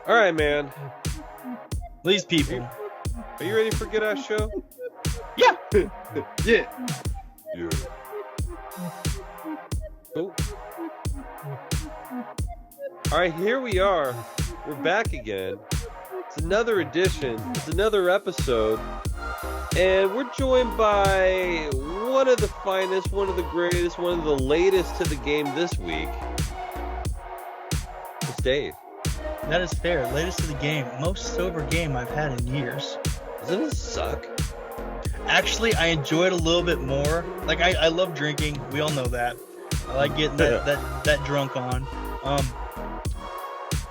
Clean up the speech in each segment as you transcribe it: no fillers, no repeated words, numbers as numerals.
All right, man. These people. Are you ready for Get Out Show? Yeah. Yeah. Yeah. Cool. All right, here we are. We're back again. It's another edition. It's another episode. And we're joined by one of the finest, one of the greatest, one of the latest to the game this week. It's Dave. That is fair. Latest to the game. Most sober game I've had in years. Doesn't it suck? Actually, I enjoy it a little bit more. Like, I love drinking. We all know that. I like getting that drunk on.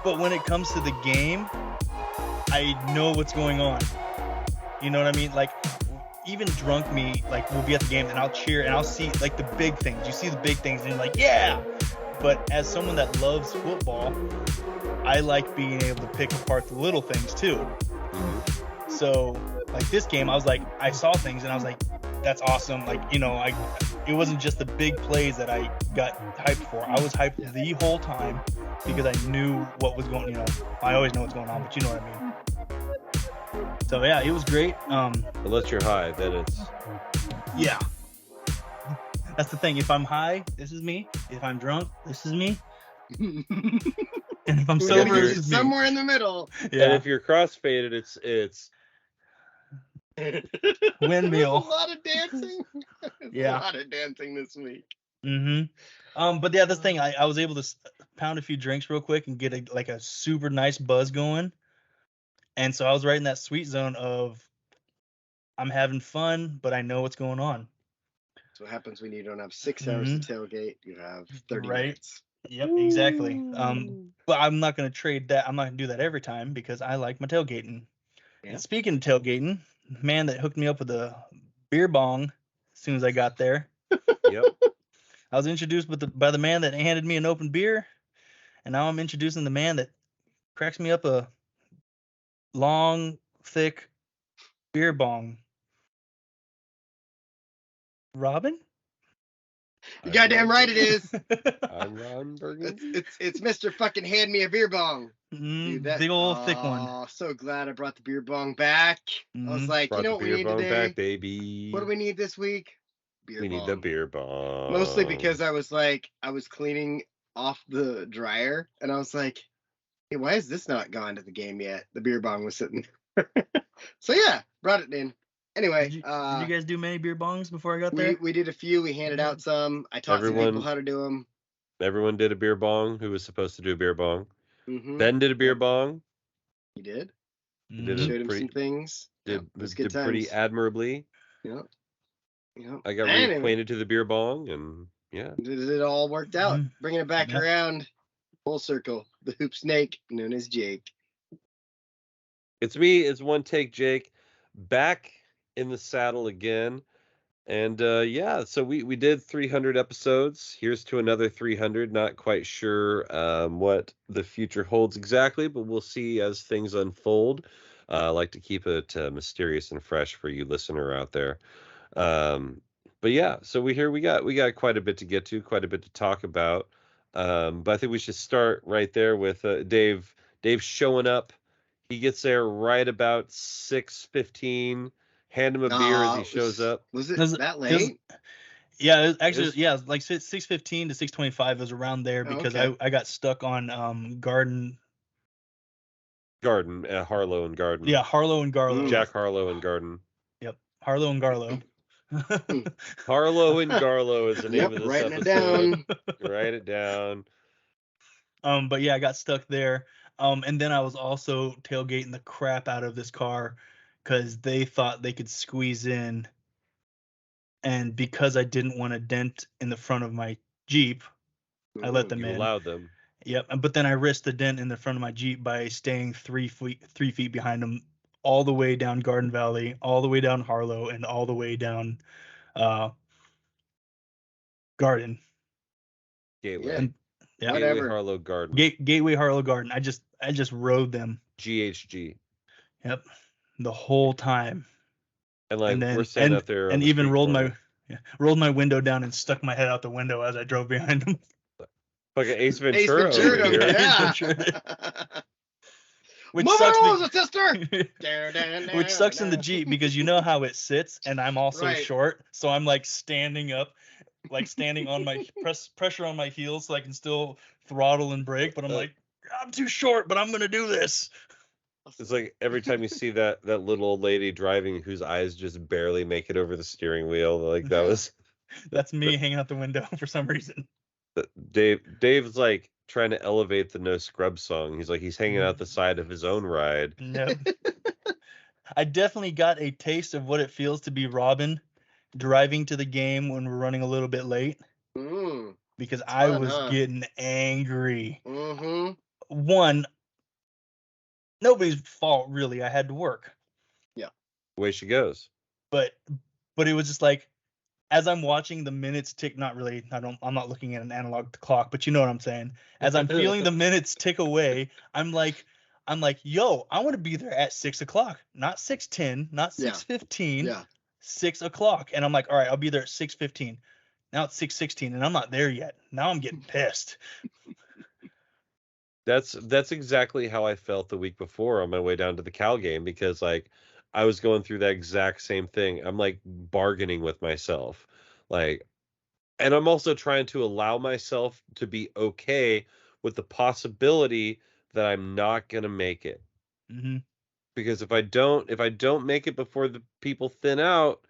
But when it comes to the game, I know what's going on. You know what I mean? Like, even drunk me, like, we'll be at the game and I'll cheer and I'll see, like, the big things. You see the big things and you're like, yeah! But as someone that loves football, I like being able to pick apart the little things, too. Mm-hmm. So, like, this game, I was like, I saw things and I was like, that's awesome. Like, you know, it wasn't just the big plays that I got hyped for. I was hyped the whole time because I knew what was going, you know, I always know what's going on, but you know what I mean. So yeah, it was great. Unless you're high, then it's... Yeah. That's the thing. If I'm high, this is me. If I'm drunk, this is me. And if I'm sober, this is me. Somewhere in the middle. Yeah. And if you're crossfaded, it's... Windmill. There's a lot of dancing. Yeah. A lot of dancing this week. Mm-hmm. But yeah, this thing, I was able to pound a few drinks real quick and get a super nice buzz going. And so I was right in that sweet zone of I'm having fun, but I know what's going on. That's what happens when you don't have 6 hours to tailgate. You have 30 minutes. Yep, exactly. But I'm not going to trade that. I'm not going to do that every time because I like my tailgating. Yeah. And speaking of tailgating, the man that hooked me up with a beer bong as soon as I got there. Yep. I was introduced by the man that handed me an open beer, and now I'm introducing the man that cracks me up a long, thick beer bong. Robin? You goddamn right it is. I'm Ron Bergen. It's Mr. Fucking Hand Me a Beer Bong. Dude, the old thick one. Oh, so glad I brought the beer bong back. I was like, you know what we need today? Back, baby. What do we need this week? We need the beer bong. Mostly because I was cleaning off the dryer and I was like, hey, why is this not gone to the game yet? The beer bong was sitting there. So yeah, brought it in. Anyway, did you guys do many beer bongs before I got there? We did a few. We handed out some. I taught some people how to do them. Everyone did a beer bong who was supposed to do a beer bong. Mm-hmm. Ben did a beer bong. He did. He did Showed him some things. Did pretty admirably. Yep. I got reacquainted to the beer bong, and yeah. It all worked out. Bringing it back around, full circle. The hoop snake, known as Jake. It's me. It's One Take Jake, back in the saddle again. And yeah, so we did 300 episodes. Here's to another 300. Not quite sure what the future holds exactly, but we'll see as things unfold. I like to keep it mysterious and fresh for you listener out there. But yeah, so we got quite a bit to get to, quite a bit to talk about. But I think we should start right there with Dave showing up. He gets there right about 6:15. Hand him a beer as he shows up. Was it that late? Yeah, it was like 6:15 to 6:25. It was around there because I got stuck on Harlow and Garden. Yeah, Harlow and Garlow. Jack Harlow and Garden. Yep, Harlow and Garlow. Harlow and Garlow is the name of this writing episode. It down. Write it down. But yeah, I got stuck there. And then I was also tailgating the crap out of this car because they thought they could squeeze in. And because I didn't want a dent in the front of my Jeep, I let them in. Allowed them. Yep. But then I risked the dent in the front of my Jeep by staying 3 feet behind them, all the way down Garden Valley, all the way down Harlow, and all the way down Garden. Gateway. And, yeah. Whatever. Harlow Garden. Gateway Harlow Garden. I just rode them. GHG. Yep. The whole time. And we're standing out there. And even rolled my window down and stuck my head out the window as I drove behind them. Fucking Ace Ace Ventura Ventura, over here. yeah. Which Mother sucks, Rosa, sister. which sucks in the Jeep because you know how it sits, and I'm also Right. short, so I'm like standing up, like standing on my pressure on my heels, so I can still throttle and brake. But I'm like, I'm too short, but I'm gonna do this. It's like every time you see that little old lady driving whose eyes just barely make it over the steering wheel, like that was That's me hanging out the window for some reason. Dave's like trying to elevate the No Scrubs song. He's like he's hanging out the side of his own ride. Yep. I definitely got a taste of what it feels to be Robin driving to the game when we're running a little bit late because I fun, was huh? getting angry. Mm-hmm. One, nobody's fault really. I had to work, Away she goes. but it was just like as I'm watching the minutes tick. Not really. I'm not looking at an analog clock, but you know what I'm saying. As I'm feeling the minutes tick away, I'm like, yo, I want to be there at 6 o'clock, not 6:10, not 6:15, Yeah. 6 o'clock. And I'm like, all right, I'll be there at 6:15. Now it's 6:16, and I'm not there yet. Now I'm getting pissed. That's exactly how I felt the week before on my way down to the Cal game because like I was going through that exact same thing. I'm like bargaining with myself. Like and I'm also trying to allow myself to be okay with the possibility that I'm not going to make it. Mm-hmm. Because if I don't make it before the people thin out,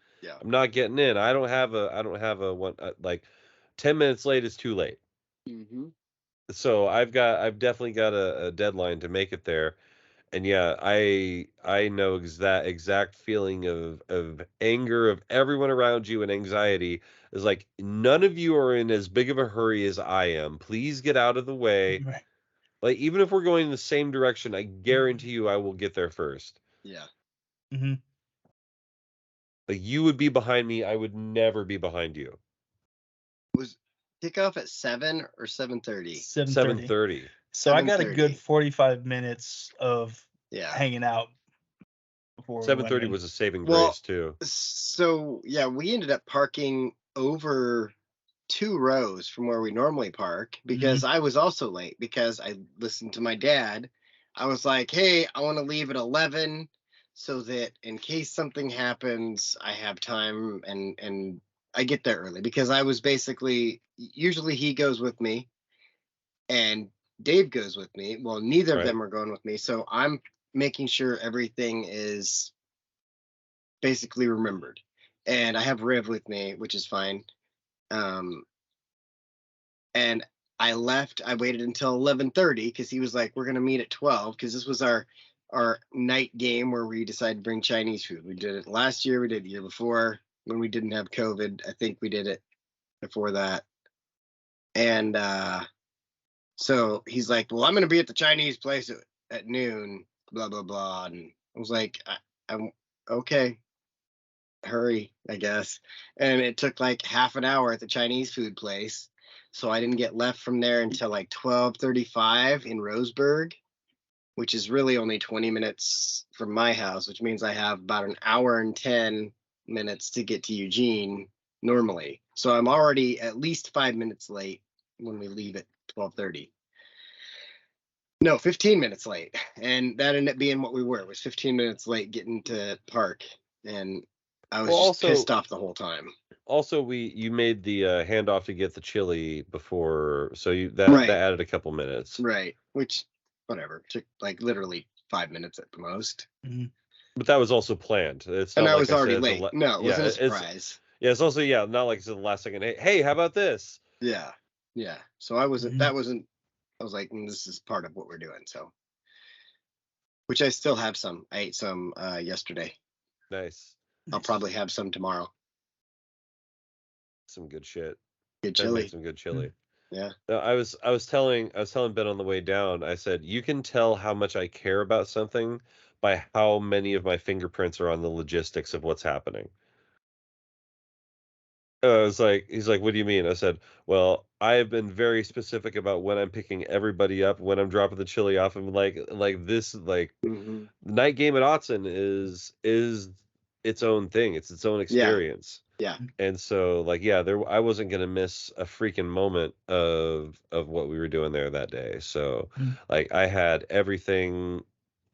I'm not getting in. I don't have a one like 10 minutes late is too late. Mm-hmm. So I've definitely got a deadline to make it there. And yeah, I know that exact feeling of anger of everyone around you and anxiety is like none of you are in as big of a hurry as I am. Please get out of the way. Right. Like even if we're going in the same direction, I guarantee you I will get there first. Yeah. Mm-hmm. Like you would be behind me, I would never be behind you. Was kickoff at 7 or 7:30? 7:30. 7:30. So I got a 7:30. good 45 minutes of hanging out before we went 7:30 in. was a saving Well, grace too. So yeah, we ended up parking over 2 rows from where we normally park because I was also late because I listened to my dad. I was like, hey, I want to leave at 11 so that in case something happens, I have time and I get there early because I was basically usually he goes with me and Dave goes with me. Well, neither of them are going with me, so I'm making sure everything is basically remembered. And I have Riv with me, which is fine. And I left. I waited until 11:30 because he was like, "We're gonna meet at 12," because this was our night game where we decided to bring Chinese food. We did it last year. We did it the year before when we didn't have COVID. I think we did it before that. And so he's like, "Well, I'm gonna be at the Chinese place at noon." Blah blah blah. And I was like, "I'm okay." Hurry, I guess. And it took like half an hour at the Chinese food place. So I didn't get left from there until like 12:35 in Roseburg, which is really only 20 minutes from my house, which means I have about an hour and 10 minutes to get to Eugene normally. So I'm already at least 5 minutes late when we leave at 12:30. No, 15 minutes late. And that ended up being what we were. It was 15 minutes late getting to park. And I was just pissed off the whole time. Also, you made the handoff to get the chili before, so that added a couple minutes. Right, which whatever took like literally 5 minutes at the most. Mm-hmm. But that was also planned. It's not and I like was already late. No, it wasn't a surprise. It's also not like it's the last second. Hey, how about this? Yeah. So I wasn't. That wasn't. I was like, this is part of what we're doing. So, which I still have some. I ate some yesterday. Nice. I'll probably have some tomorrow. Some good shit. Good chili. Make some good chili. Yeah. I was telling Ben on the way down. I said you can tell how much I care about something by how many of my fingerprints are on the logistics of what's happening. He's like, what do you mean? I said, well, I have been very specific about when I'm picking everybody up, when I'm dropping the chili off. I'm like this, the night game at Autzen is its own thing. It's its own experience. Yeah. And so like I wasn't gonna miss a freaking moment of what we were doing there that day. So like I had everything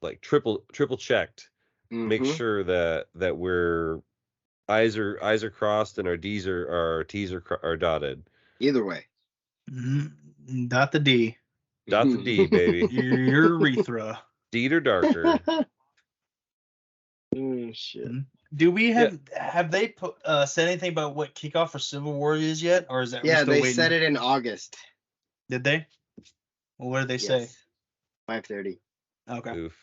like triple checked, make Mm-hmm. sure that we're I's are crossed and our T's are dotted. Either way. Dot the D. Dot the D, baby. Urethra. Deed or darker. Oh shit. Do we have they said anything about what kickoff for Civil War is yet, or is that we're still they waiting? said it in August. Did they? Well, what did they say? 5:30. Okay. Oof.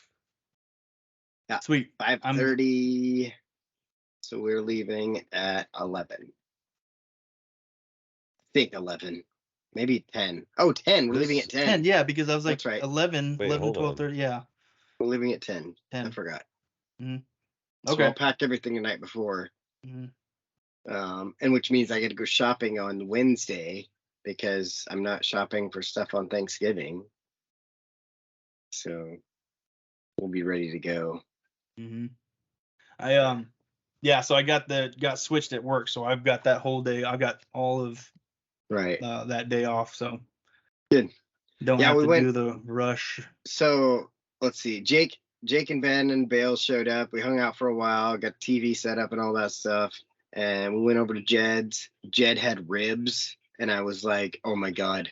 Yeah. Sweet. 5:30. So we're leaving at 11. I think 11. Maybe 10. Oh, 10. We're leaving at 10. 10, yeah, because I was like That's right. 11, Wait, 11, hold 12, on. 30, yeah. We're leaving at 10. 10. I forgot. Okay. So I'll pack everything the night before. And which means I get to go shopping on Wednesday because I'm not shopping for stuff on Thanksgiving. So we'll be ready to go. So I got switched at work, so I've got that whole day. I got all of that day off, so good. Don't have to do the rush. So let's see. Jake and Ben and Bale showed up. We hung out for a while, got TV set up and all that stuff. And we went over to Jed's. Jed had ribs, and I was like, "Oh my god,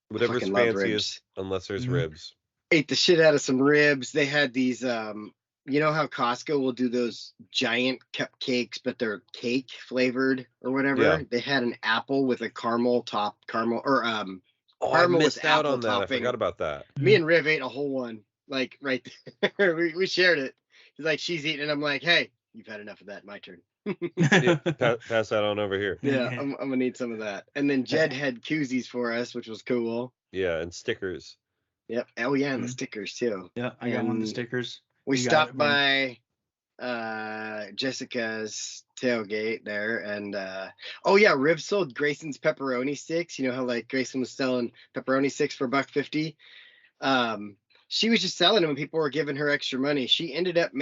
whatever's fanciest, unless there's ribs." Ate the shit out of some ribs. They had these, you know how Costco will do those giant cupcakes, but they're cake flavored or whatever. Yeah. They had an apple with a caramel or Oh, caramel I missed with out apple on that. topping. I forgot about that. Me and Riv ate a whole one, like right there. we shared it. He's like, she's eating, and I'm like, hey, you've had enough of that. My turn. Pass that on over here. Yeah, I'm gonna need some of that. And then Jed had koozies for us, which was cool. Yeah, and stickers. Yep. Oh yeah, and the stickers too. Yeah, I got one of the stickers. We stopped by Jessica's tailgate there, and oh yeah, Riv sold Grayson's pepperoni sticks. You know how like Grayson was selling pepperoni sticks for $1.50. She was just selling them, and people were giving her extra money. She ended up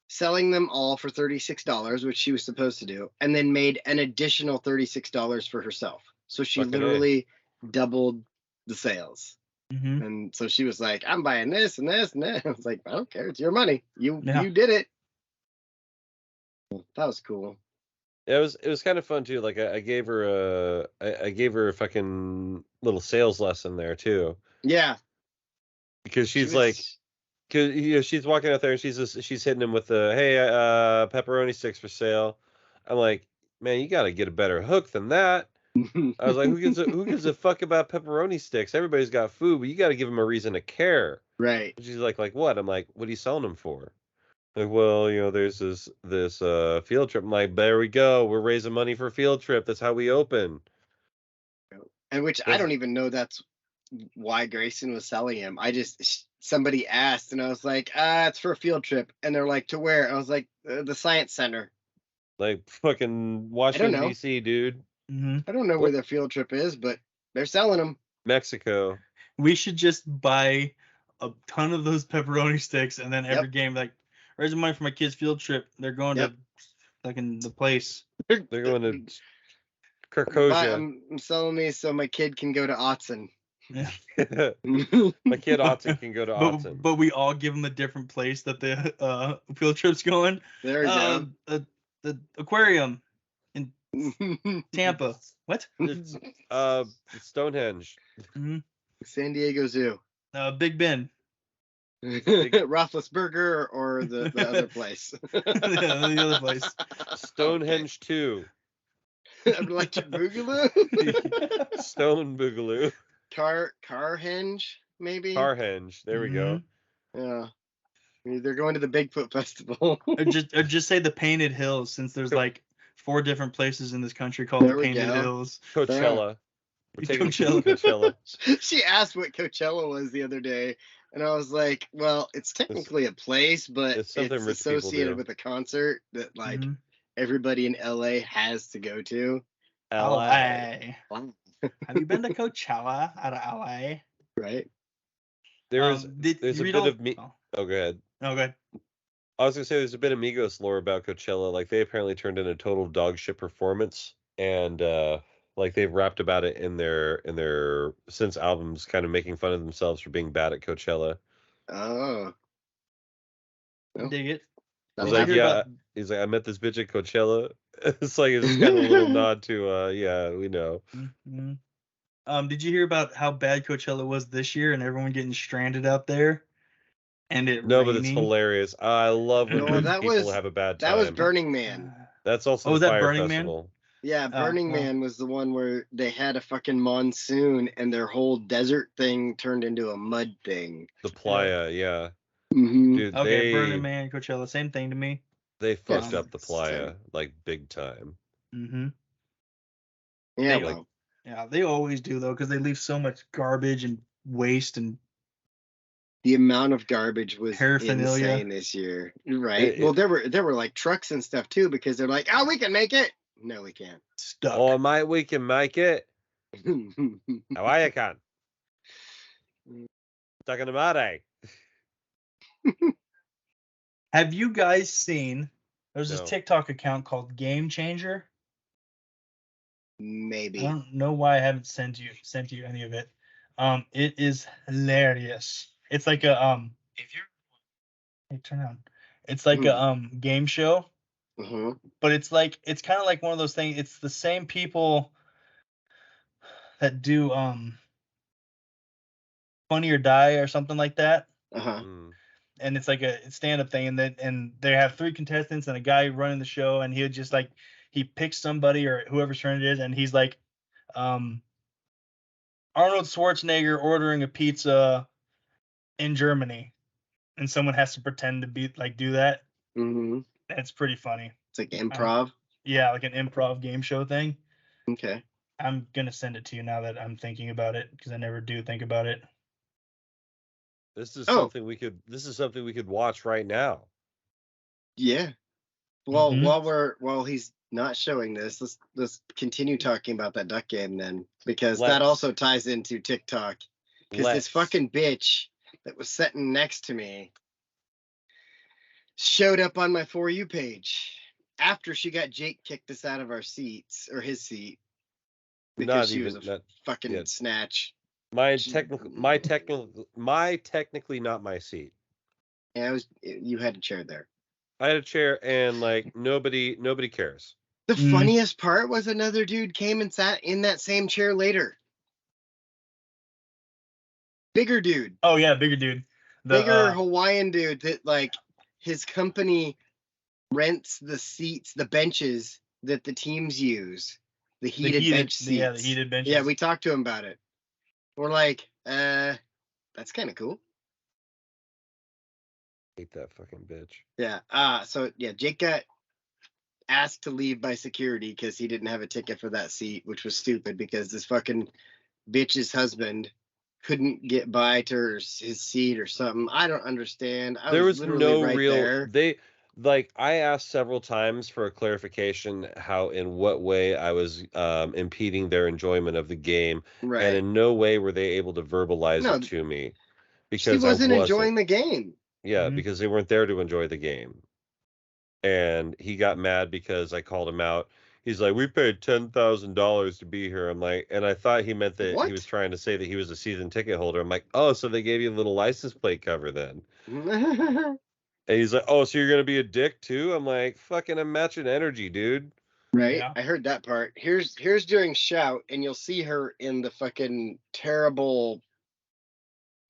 selling them all for $36, which she was supposed to do, and then made an additional $36 for herself. So she literally doubled the sales. And so she was like, I'm buying this and this and that. I was like, I don't care. It's your money. You did it. That was cool. Yeah, it was kind of fun too. Like I gave her a fucking little sales lesson there too. Yeah. Because she's she's walking out there and she's hitting him with the hey pepperoni sticks for sale. I'm like, man, you got to get a better hook than that. I was like, who gives a fuck about pepperoni sticks? Everybody's got food, but you got to give them a reason to care. Right. And she's like what? I'm like, what are you selling them for? Like, well, you know, there's this field trip. I'm like, there we go. We're raising money for a field trip. That's how we open. And which I don't even know that's why Grayson was selling him. Somebody asked, and I was like, it's for a field trip. And they're like, to where? I was like, the Science Center. Like fucking Washington D.C., dude. I don't know where the field trip is, but they're selling them. Mexico. We should just buy a ton of those pepperoni sticks, and then every game, like, raising money for my kids' field trip. They're going to fucking the place. They're going to Kirkosia. I'm selling these so my kid can go to Autzen. Yeah. My kid Autzen can go to Autzen. But we all give them a different place that the field trip's going. There we go. The aquarium in Tampa. What? It's Stonehenge. San Diego Zoo. Big Ben. Roethlisberger or the other place. The other place. Stonehenge 2. Electric Boogaloo. Stone Boogaloo. Carhenge, maybe. Carhenge. There we go. Yeah. They're going to the Bigfoot Festival. or just say the Painted Hills, since there's like 4 different places in this country called the Painted Hills. Coachella. We're taking Coachella. She asked what Coachella was the other day, and I was like, well, it's technically a place, but it's associated with a concert that like everybody in LA has to go to. LA. Have you been to Coachella out of LA? Right. There's a bit of me. Oh, go ahead. Oh, go ahead. I was gonna say there's a bit of Migos lore about Coachella. Like they apparently turned in a total dog shit performance, and like they've rapped about it in their since albums, kind of making fun of themselves for being bad at Coachella. Oh, well, Dig it. He's that'll Did you like, hear happen. yeah. about? He's like, I met this bitch at Coachella. It's like it's kind of a little nod to, yeah, we know. Mhm. Did you hear about how bad Coachella was this year and everyone getting stranded out there and it No, but it's raining? hilarious. I love when No, rich that people was have a bad that was time. Burning Man. That's also Oh, the was that Fire Burning Man? Festival. Yeah, Burning well, Man was the one where they had a fucking monsoon and their whole desert thing turned into a mud thing. The Playa, yeah. Mm-hmm. Dude, okay, Burning Man, Coachella, same thing to me. they fucked Yes, up the it's the same. Playa like big time. Mm-hmm. Yeah, They, Like well, yeah, they always do though, because they leave so much garbage and waste and the amount of garbage was paraphernalia. insane this year. Right. it, Well, it, there were like trucks and stuff too because they're like, oh, we can make it. No, we can't. Stuck. oh mate, we can make it. How are you, can? Stuck in the mud, eh? Have you guys seen? There's this No. TikTok account called Game Changer. I Maybe. don't know why I haven't sent you any of it. It is hilarious. It's like a if you're hey, turn on. It's like a game show, Uh-huh. but it's kind of like one of those things. It's the same people that do Funny or Die or something like that. Uh-huh. Mm. And it's like a stand-up thing, and they have 3 contestants and a guy running the show, and he would just like he picks somebody or whoever's turn it is, and he's like, Arnold Schwarzenegger ordering a pizza in Germany, and someone has to pretend to be like do that. Mm-hmm. It's pretty funny. It's like improv. Yeah, like an improv game show thing. Okay. I'm gonna send it to you now that I'm thinking about it because I never do think about it. This is Oh. something we could watch right now. Yeah. Well, Mhm. while he's not showing this, let's continue talking about that duck game then, because that Let's. also ties into TikTok. Because this fucking bitch that was sitting next to me showed up on my For You page after she got Jake kicked us out of our seats or his seat because Not she was even a not fucking yet. snatch. My She- technically not my seat. Yeah, you had a chair there. I had a chair and like nobody cares. The funniest part was another dude came and sat in that same chair later. Bigger dude. Oh yeah, bigger dude. Bigger Hawaiian dude that like his company rents the seats, the benches that the teams use, the heated bench seats. Yeah, the heated benches. Yeah, we talked to him about it. We're like, that's kind of cool. Hate that fucking bitch. Yeah. So yeah, Jake got asked to leave by security because he didn't have a ticket for that seat, which was stupid because this fucking bitch's husband couldn't get by to his seat or something. I don't understand. There was literally no right real there. they like I asked several times for a clarification how in what way I was impeding their enjoyment of the game, Right. and in no way were they able to verbalize No, it to me she because wasn't I enjoying wasn't. the game. Yeah, because they weren't there to enjoy the game. And he got mad because I called him out. He's like, "We paid $10,000 to be here." I'm like, and I thought he meant that he was What? trying to say that he was a season ticket holder. I'm like, "Oh, so they gave you a little license plate cover then?" And he's like, "Oh, so you're gonna be a dick too?" I'm like, "Fucking, I'm matching energy, dude." Right? Yeah. I heard that part. Here's during shout, and you'll see her in the fucking terrible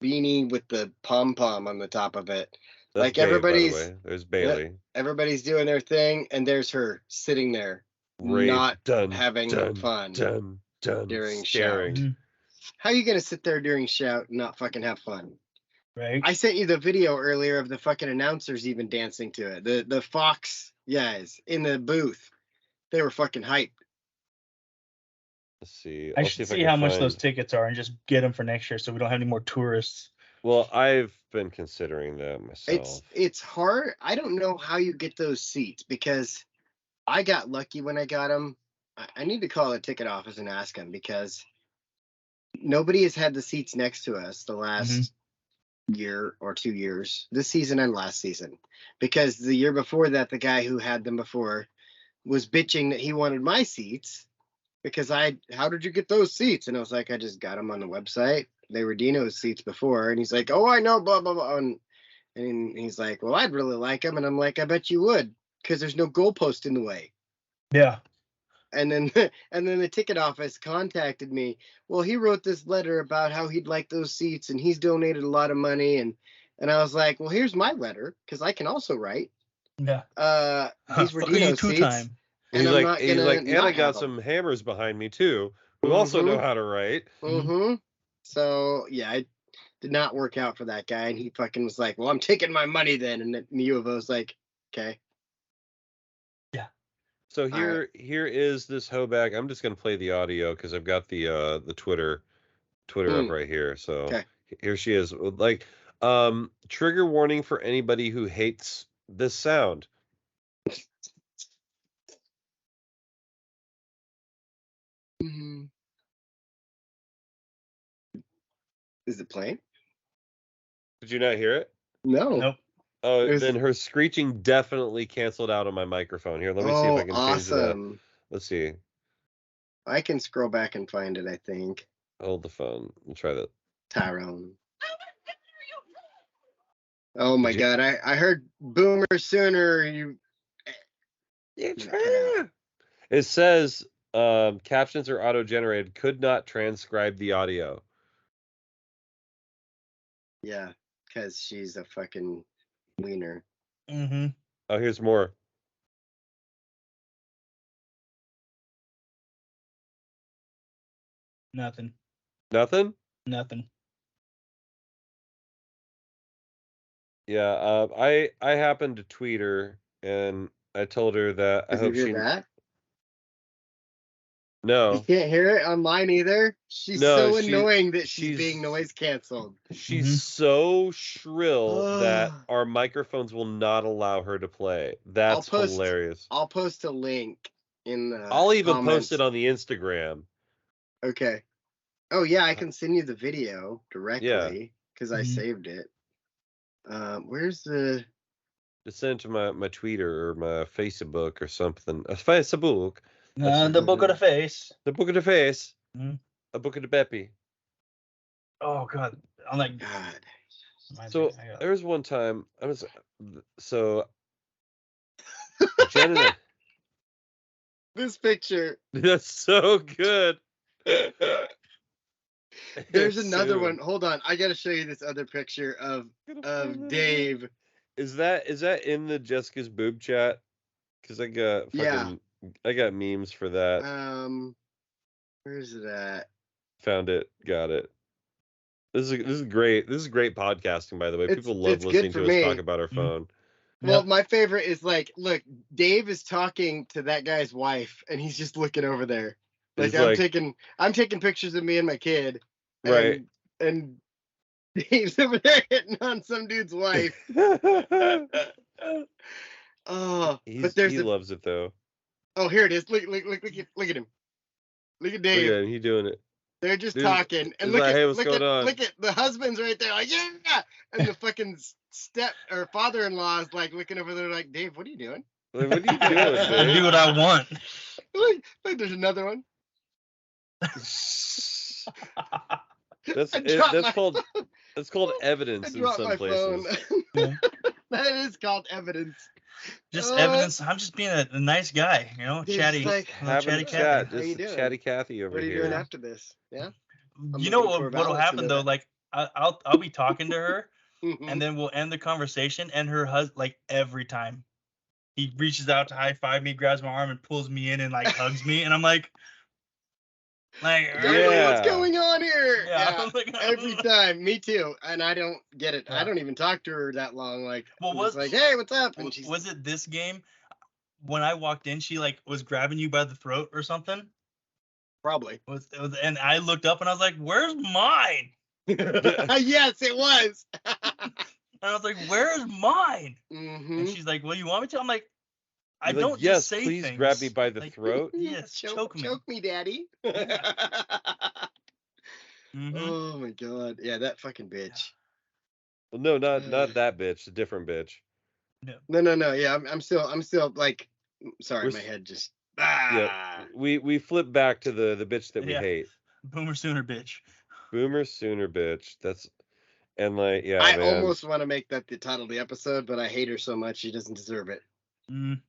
beanie with the pom pom on the top of it. That's Like Babe, by the everybody's way. There's Bailey. everybody's doing their thing, and there's her sitting there, Rave, not done, having done, fun done, done, during staring. shout. How are you gonna sit there during shout and not fucking have fun? Right. I sent you the video earlier of the fucking announcers even dancing to it. The Fox guys in the booth, they were fucking hyped. Let's see. I I'll should see if I see can how much those find. tickets are and just get them for next year so we don't have any more tourists. Well, I've been considering that myself. It's hard. I don't know how you get those seats because I got lucky when I got them. I need to call the ticket office and ask them because nobody has had the seats next to us the last year or 2 years, this season and last season, because the year before that, the guy who had them before was bitching that he wanted my seats because how did you get those seats? And I was like, I just got them on the website. They were Dino's seats before. And he's like, oh, I know, blah, blah, blah. And he's like, well, I'd really like them. And I'm like, I bet you would, because there's no goalpost in the way. Yeah. And then the ticket office contacted me. Well, he wrote this letter about how he'd like those seats and he's donated a lot of money. And I was like, well, here's my letter, because I can also write. Yeah. These were Fuck you Dino's seats. two-time. And he's I'm like, not he's gonna like, and not I got have 'em. some hammers behind me too, who also know how to write. Mm-hmm. So yeah, it did not work out for that guy, and he fucking was like, "Well, I'm taking my money then." And the U of O was like, "Okay." Yeah. So here is this hoback. I'm just gonna play the audio because I've got the Twitter up right here. So Okay. here she is. Like, trigger warning for anybody who hates this sound. Is it playing? Did you not hear it? No. Nope. Oh, then her screeching definitely canceled out on my microphone. Here, let me see if I can change that. Let's see. I can scroll back and find it, I think. Hold the phone. We'll try that. Tyrone. Oh my God! I heard Boomer Sooner. It says captions are auto-generated. Could not transcribe the audio. Yeah, because she's a fucking wiener. Mm-hmm. Oh, here's more. Nothing. Nothing? Nothing. Yeah, I happened to tweet her and I told her that I hope she. That? No. You can't hear it on mine either. She's so annoying that she's being noise canceled. She's so shrill that our microphones will not allow her to play. That's hilarious. I'll post a link in the I'll even comments. post it on the Instagram. Okay. Oh yeah, I can send you the video directly because I saved it. Where's the? Just send it to my Twitter or my Facebook or something. A Facebook. The book of the face. The book of the face. Mm-hmm. A book of the Beppy. Oh God! I'm like God. So there was one time I was Jen and this picture. That's so good. There's another one. Hold on, I gotta show you this other picture of Dave. Is that in the Jessica's boob chat? Because I got I got memes for that. Where's it at? Found it. Got it. This is great. This is great podcasting, by the way. People love listening to us talk about our phone. Well, my favorite is like, look, Dave is talking to that guy's wife, and he's just looking over there. Like I'm taking pictures of me and my kid, right? And Dave's over there hitting on some dude's wife. Oh, but he loves it though. Oh, here it is. Look at him. Look at Dave. Look at him. He doing it. They're just talking, and look at the husband's right there, like yeah, and the fucking father-in-law is like looking over there, like Dave, what are you doing? Like, what are you doing? I do what I want. Look, there's another one. That's called evidence in some places. That is called evidence. Just evidence. I'm just being a nice guy, chatty, chatty Cathy. Just chatty Cathy over here. What are you doing after this? Yeah. You know what'll happen though? Like I'll be talking to her, and then we'll end the conversation, and her husband, like every time, he reaches out to high five me, grabs my arm, and pulls me in and like hugs me, and I'm like, what's going on here? Yeah. Every time, me too, and I don't get it. I don't even talk to her that long. Like, like, hey, what's up? And was it this game? When I walked in, she like was grabbing you by the throat or something. Probably. And I looked up and I was like, "Where's mine?" Yes, it was. And I was like, "Where's mine?" Mm-hmm. And she's like, "Well, you want me to?" I'm like, I don't just say please things. Grab me by the throat. Yes, choke me. Choke me, daddy. Mm-hmm. Oh my God. Yeah, that fucking bitch. Well, no, not that bitch. A different bitch. No. Yeah, I'm still like, sorry, We're my s- head just yeah. We flip back to the bitch that we Yeah. hate. Boomer Sooner bitch. Boomer Sooner bitch. That's and like yeah, I man. almost want to make that the title of the episode, but I hate her so much she doesn't deserve it. Mm.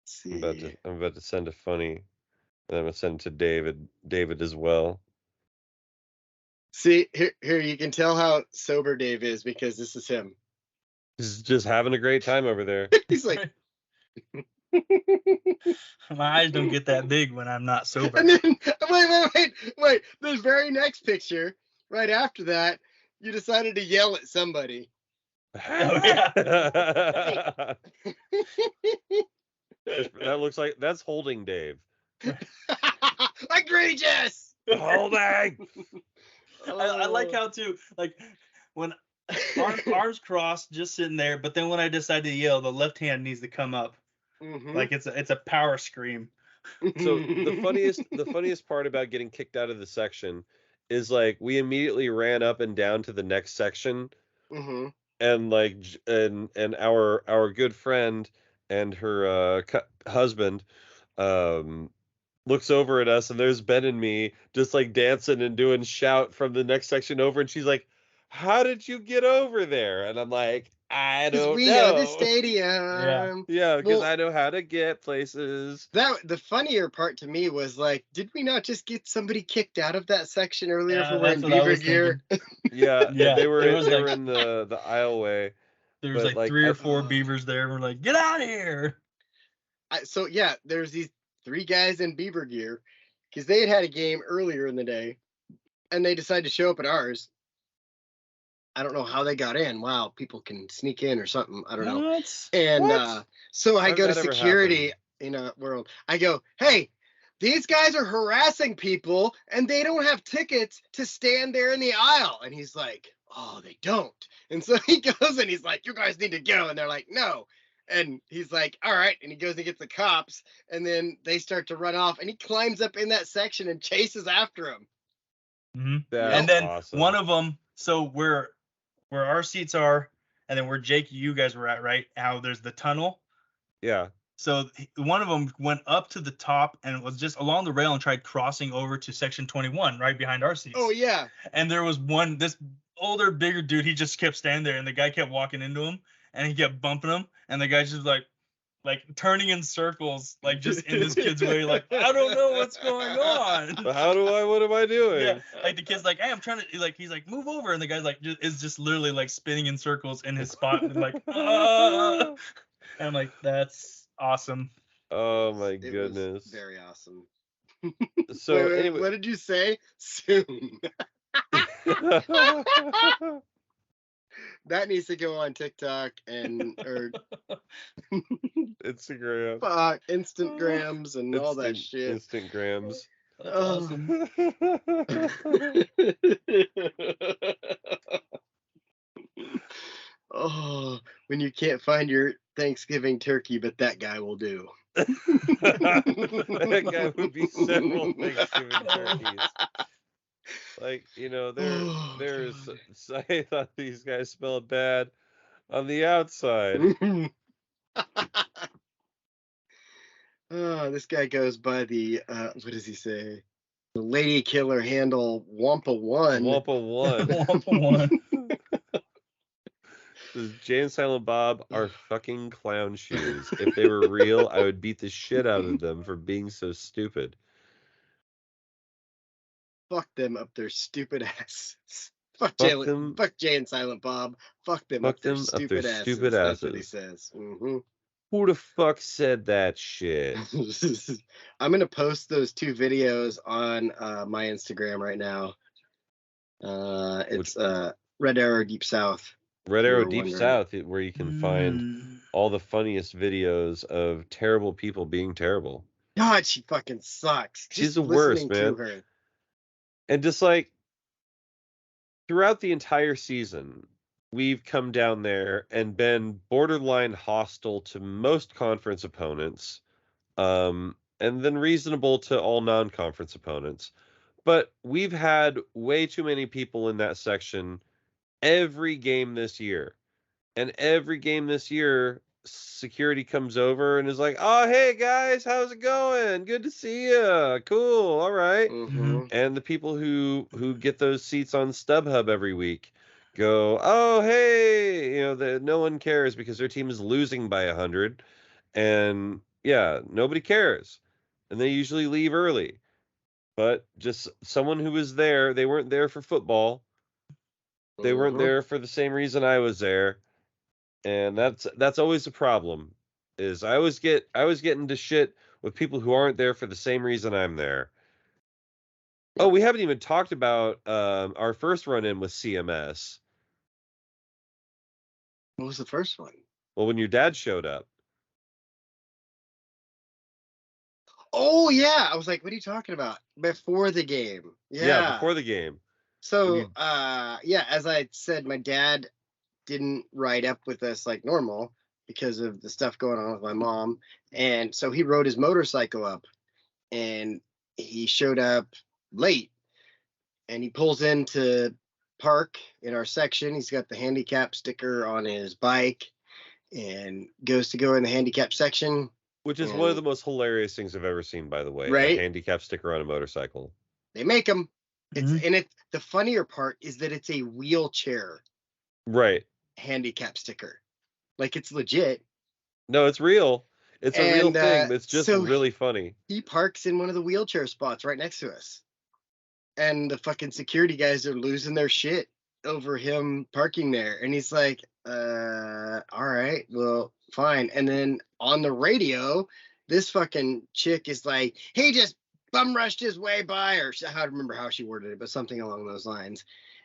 Let's I'm see. about to send a funny, and I'm gonna send it to David as well. See, here you can tell how sober Dave is because this is him. He's just having a great time over there. He's like, My eyes don't get that big when I'm not sober. and then wait. The very next picture, right after that, you decided to yell at somebody. Oh, yeah. That looks like that's holding Dave. Egregious. Holding. I like how too, like when arms crossed, just sitting there, but then when I decide to yell, the left hand needs to come up, like it's a power scream. So the funniest part about getting kicked out of the section is like we immediately ran up and down to the next section, and like and our good friend and her husband um looks over at us, and there's Ben and me just like dancing and doing shout from the next section over, and she's like, how did you get over there? And I'm like, I Because don't we know the know. stadium. Yeah, because Well, I know how to get places. the funnier part to me was like, did we not just get somebody kicked out of that section earlier for Yeah, wearing that's what I beaver was gear? Yeah, Yeah, they were there was they like were in the aisleway, there was but like like 3 or 4 beavers there. We're like, get out of here. So yeah, there's these 3 guys in beaver gear because they had a game earlier in the day, and they decided to show up at ours. I don't know how they got in. Wow, people can sneak in or something. I don't know. What? And what? so I How did go to that ever security happen? in a world. I go, hey, these guys are harassing people and they don't have tickets to stand there in the aisle. And he's like, oh, they don't. And so he goes and he's like, you guys need to go. And they're like, no. And he's like, all right. And he goes and gets the cops. And then they start to run off. And he climbs up in that section and chases after him. That's And then one awesome. of them, so where our seats are, and then where Jake, you guys were at, right? How there's the tunnel. Yeah. So one of them went up to the top and was just along the rail and tried crossing over to section 21, right behind our seats. Oh, yeah. And there was this older, bigger dude. He just kept standing there, and the guy kept walking into him, and he kept bumping him, and the guy's just like turning in circles, like just in this kid's way, like, I don't know what's going on. But what am I doing? Yeah, like the kid's like, hey, I'm trying to, like, he's like, move over, and the guy's like, is just literally like spinning in circles in his spot, and like, and I'm like, that's awesome. Oh my It was goodness. very awesome. So wait, anyway, what did you say? Soon. That needs to go on TikTok and or Instagram. Instagrams and all that shit. Instagrams. That's awesome. Oh, when you can't find your Thanksgiving turkey, but that guy will do. That guy would be several Thanksgiving turkeys. Like, there's I thought these guys smelled bad on the outside. Oh, this guy goes by the what does he say? The lady killer handle Wampa One. Wampa One. Wampa One. Jay and Silent Bob are fucking clown shoes. If they were real, I would beat the shit out of them for being so stupid. Fuck them up their stupid asses. Fuck them. Fuck Jay and Silent Bob. Fuck them Fuck up their them up stupid their asses. stupid That's what he asses. says. Who the fuck said that shit? I'm gonna post those 2 videos on my Instagram right now. It's Red Arrow Deep South. Red Arrow Deep South, where you can find all the funniest videos of terrible people being terrible. God, she fucking sucks. She's the worst, man. To her. And just like throughout the entire season, we've come down there and been borderline hostile to most conference opponents, and then reasonable to all non-conference opponents. But we've had way too many people in that section every game this year. And every game this year, security comes over and is like, "Oh, hey guys, how's it going? Good to see you. Cool, all right." Mm-hmm. And the people who get those seats on StubHub every week go, "Oh, hey," no one cares because their team is losing by 100, and yeah, nobody cares, and they usually leave early. But just someone who was there, they weren't there for football. They weren't Mm-hmm. there for the same reason I was there. And that's always a problem. Is I always get into shit with people who aren't there for the same reason I'm there. Oh, Yep. we haven't even talked about our first run in with CMS. What was the first one? Well, when your dad showed up. Oh yeah, I was like, what are you talking about? Before the game. Yeah, Yeah. before the game. When So you yeah, as I said, my dad didn't ride up with us like normal because of the stuff going on with my mom. And so he rode his motorcycle up, and he showed up late, and he pulls into park in our section. He's got the handicap sticker on his bike and goes to go in the handicap section. Which is one of And the most hilarious things I've ever seen, by the way, a right, handicap sticker on a motorcycle. they make them. Mhm. The funnier part is that it's a wheelchair Right. handicap sticker. Like, it's legit. No, it's real. It's a real And thing. It's just so really funny. he parks in one of the wheelchair spots right next to us. And the fucking security guys are losing their shit over him parking there. And he's like, all right, well, fine. And then on the radio, this fucking chick is like, he just bum rushed his way by, or I don't remember how she worded it, but something along those lines,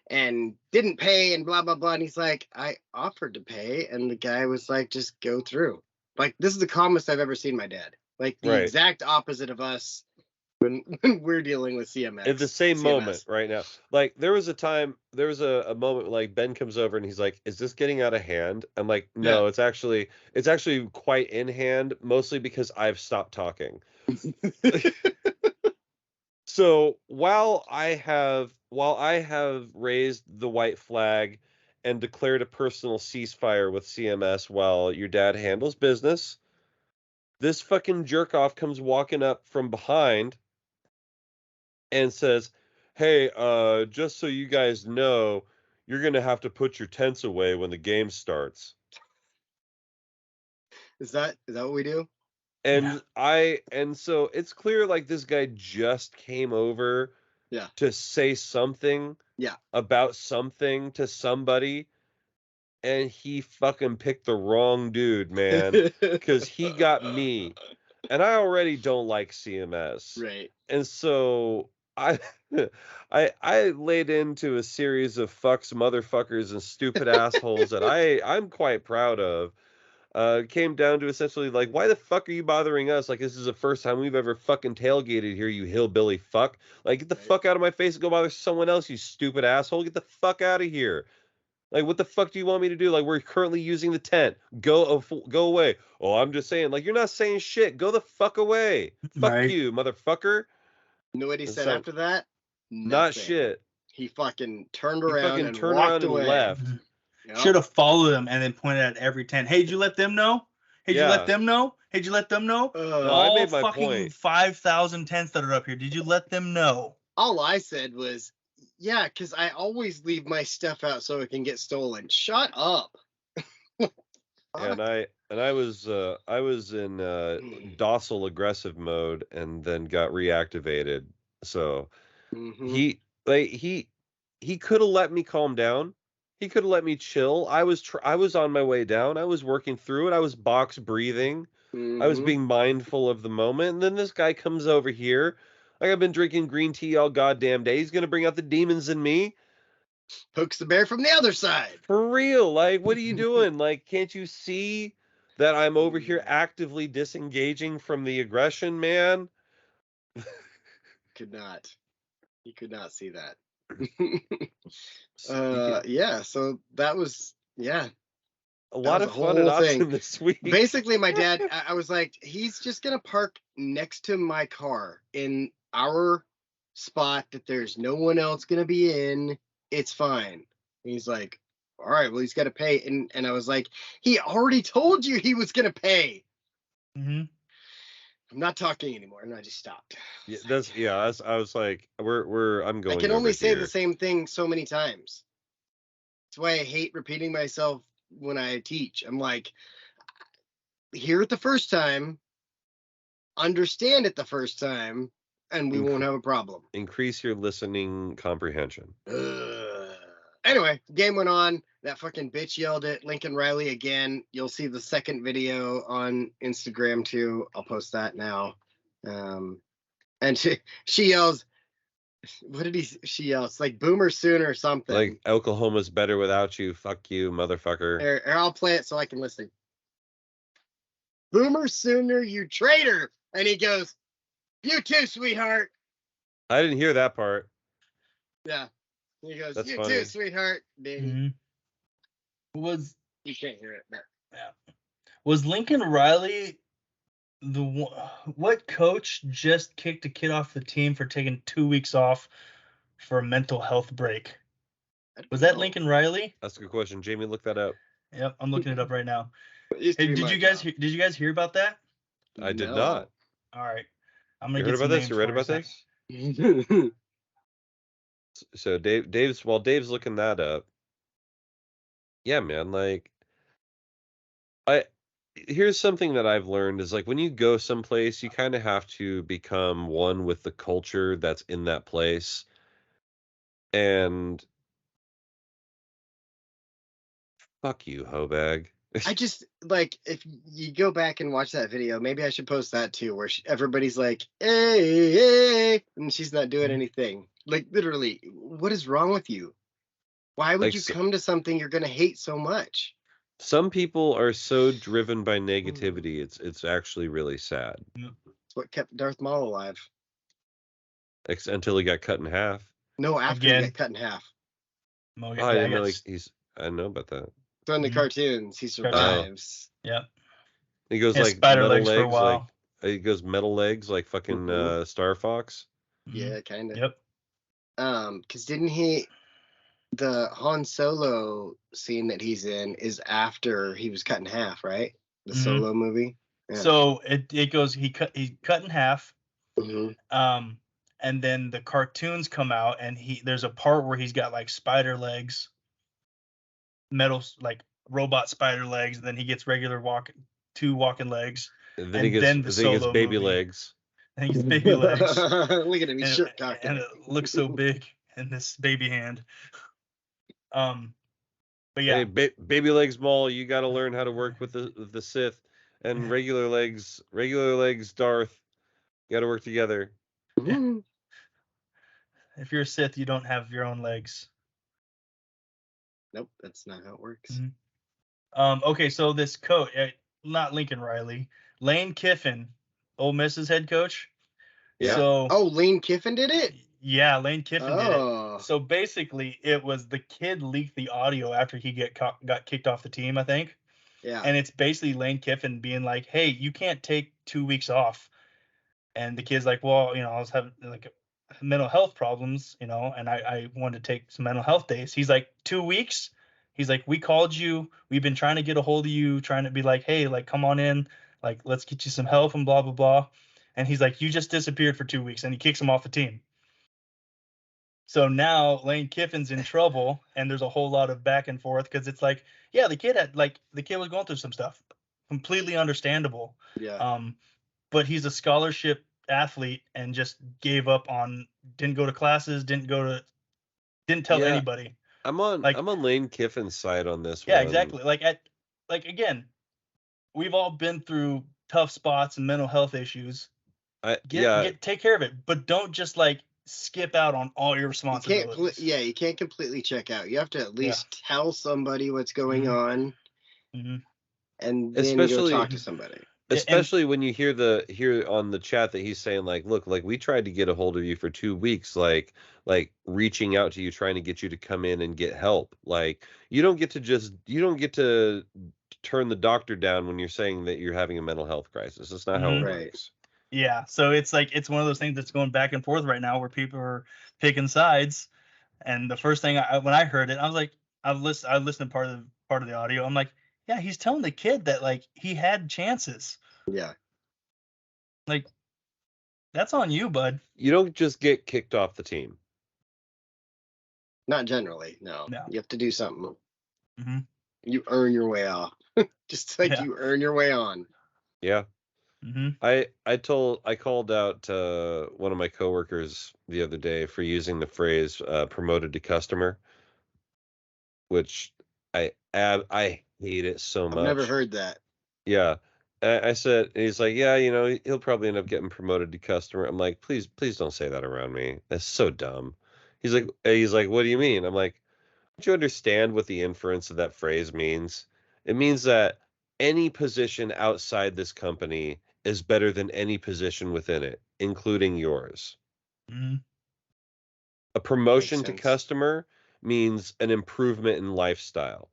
and didn't pay and blah, blah, blah. And he's like, I offered to pay. And the guy was like, just go through. Like, this is the calmest I've ever seen my dad. Like, the Right. exact opposite of us when we're dealing with CMS. At the same CMS. moment right now. Like there was a moment like Ben comes over and he's like, "Is this getting out of hand?" I'm like, "No, Yeah. it's actually quite in hand, mostly because I've stopped talking." So while I have raised the white flag and declared a personal ceasefire with CMS while your dad handles business, this fucking jerk off comes walking up from behind and says, "Hey, just so you guys know, you're gonna have to put your tents away when the game starts." Is that what we do? And so it's clear like this guy just came over Yeah. to say something Yeah. about something to somebody, and he fucking picked the wrong dude, man, because he got me. And I already don't like CMS. Right. And so I I laid into a series of fucks, motherfuckers, and stupid assholes that I'm quite proud of. Came down to essentially like, why the fuck are you bothering us? Like, this is the first time we've ever fucking tailgated here, you hillbilly fuck. Like, get the Right. fuck out of my face and go bother someone else, you stupid asshole. Get the fuck out of here. Like, what the fuck do you want me to do? Like, we're currently using the tent. Go away. Oh, I'm just saying. Like, you're not saying shit. Go the fuck away. Fuck Right. you, motherfucker. You know what he And said so, after that? not Nothing. shit. He fucking turned He around fucking and turned walked around and away. left. Yep. Should have followed them and then pointed at every tent. Hey, did you let them know? Hey, did you Yeah. let them know? Hey, did you let them know? No, I All made my fucking point. 5,000 tents that are up here. Did you let them know? All I said was, yeah, because I always leave my stuff out so it can get stolen. Shut up. And I was in docile aggressive mode and then got reactivated. So Mhm. he could have let me calm down. He could have let me chill. I was on my way down. I was working through it. I was box breathing. I was Mhm. being mindful of the moment. And then this guy comes over here. Like, I've been drinking green tea all goddamn day. He's gonna bring out the demons in me. Pokes the bear from the other side. For real. Like, what are you doing? Like, can't you see that I'm over here actively disengaging from the aggression, man? Could not. He could not see that. You could, Yeah, so that was, yeah, a that lot was of a fun and whole thing. awesome this week. Basically, my dad, I was like, he's just gonna park next to my car in our spot that there's no one else gonna be in. It's fine. And he's like, all right, well, he's got to pay. And I was like, he already told you he was going to pay. Mm-hmm. I'm not talking anymore. And I just stopped. Yeah, I was like, I'm going. I can over only say here. the same thing so many times. That's why I hate repeating myself when I teach. I'm like, hear it the first time, understand it the first time, and we won't have a problem. Increase your listening comprehension. Anyway, game went on. That fucking bitch yelled at Lincoln Riley again. You'll see the second video on Instagram too. I'll post that now. And she yells, what did she yell? It's like boomer sooner or something. Like Oklahoma's better without you. Fuck you, motherfucker. Or I'll play it so I can listen. Boomer sooner, you traitor. And he goes, you too, sweetheart. I didn't hear that part. Yeah. He goes, That's you funny. too, sweetheart. Mm-hmm. You can't hear it. But... Yeah. Was Lincoln Riley what coach just kicked a kid off the team for taking 2 weeks off for a mental health break? Was that Lincoln Riley? That's a good question. Jamie, look that up. Yep, I'm looking it up right now. Hey, did you guys hear about that? I did not. All right. I'm gonna You get heard some about this? names You read for about you this? So while Dave's looking that up. Yeah, man, like here's something that I've learned is like when you go someplace, you kind of have to become one with the culture that's in that place. And fuck you, Hobag. I just like if you go back and watch that video, maybe I should post that too, where everybody's like, hey, hey, and she's not doing anything. Like literally, what is wrong with you? Why would Like, you come to something you're gonna hate so much? Some people are so driven by negativity, it's actually really sad. It's what kept Darth Maul alive. Until he got cut in half. No, after he got cut in half. I didn't know I didn't know about that. So in the cartoons, he survives. Yep. He goes like spider metal legs for a while. like he goes metal legs like fucking Star Fox. Yeah, kind of. Yep. Because didn't he? The Han Solo scene that he's in is after he was cut in half, right? The Solo movie. Yeah. So it goes. He cut in half. And then the cartoons come out, and there's a part where he's got like spider legs, metal like robot spider legs, and then he gets regular two walking legs, and then he gets baby legs. And he gets baby legs. Look at him, he's shirt cocked. And it looks so big in this baby hand. But yeah, hey, baby legs Maul, you got to learn how to work with the Sith, and regular legs Darth. You got to work together. If you're a Sith, you don't have your own legs. Nope, that's not how it works. Okay, so this coach, not Lincoln Riley, Lane Kiffin, Ole Miss's head coach. Yeah. So, Lane Kiffin did it? Yeah, Lane Kiffin did it. So basically, it was the kid leaked the audio after he got kicked off the team, I think. Yeah. And it's basically Lane Kiffin being like, "Hey, you can't take 2 weeks off." And the kid's like, "Well, I was having like mental health problems, and I wanted to take some mental health days." He's like, 2 weeks? He's like, "We called you. We've been trying to get a hold of you, trying to be like, hey, like, come on in. Like, let's get you some help and blah, blah, blah." And he's like, "You just disappeared for 2 weeks." And he kicks him off the team. So now Lane Kiffin's in trouble, and there's a whole lot of back and forth because it's like, yeah, the kid was going through some stuff. Completely understandable. Yeah. But he's a scholarship athlete and just gave up didn't go to classes, didn't tell anybody. I'm on Lane Kiffin's side on this one. Yeah, one. exactly. Like again, we've all been through tough spots and mental health issues. Take care of it, but don't just like skip out on all your responsibilities. You can't completely check out. You have to at least tell somebody what's going on, and then go talk to somebody. Especially when you hear on the chat that he's saying like, look, like we tried to get a hold of you for 2 weeks, like reaching out to you, trying to get you to come in and get help. Like you don't get to turn the doctor down when you're saying that you're having a mental health crisis. That's not how it works. Yeah, so it's like it's one of those things that's going back and forth right now where people are picking sides. And the first thing when I heard it, I was like, I listened to part of the audio. I'm like, yeah, he's telling the kid that like he had chances. Yeah. Like, that's on you, bud. You don't just get kicked off the team. Not generally, no. No. You have to do something. Mm-hmm. You earn your way off. Just like you earn your way on. Yeah. Mm-hmm. I called out one of my coworkers the other day for using the phrase promoted to customer, which I hate it so much. I've never heard that. Yeah. I said, and he's like, yeah, he'll probably end up getting promoted to customer. I'm like, please don't say that around me. That's so dumb. He's like, what do you mean? I'm like, don't you understand what the inference of that phrase means? It means that any position outside this company is better than any position within it, including yours. Mm-hmm. A promotion Makes to sense. customer means an improvement in lifestyle.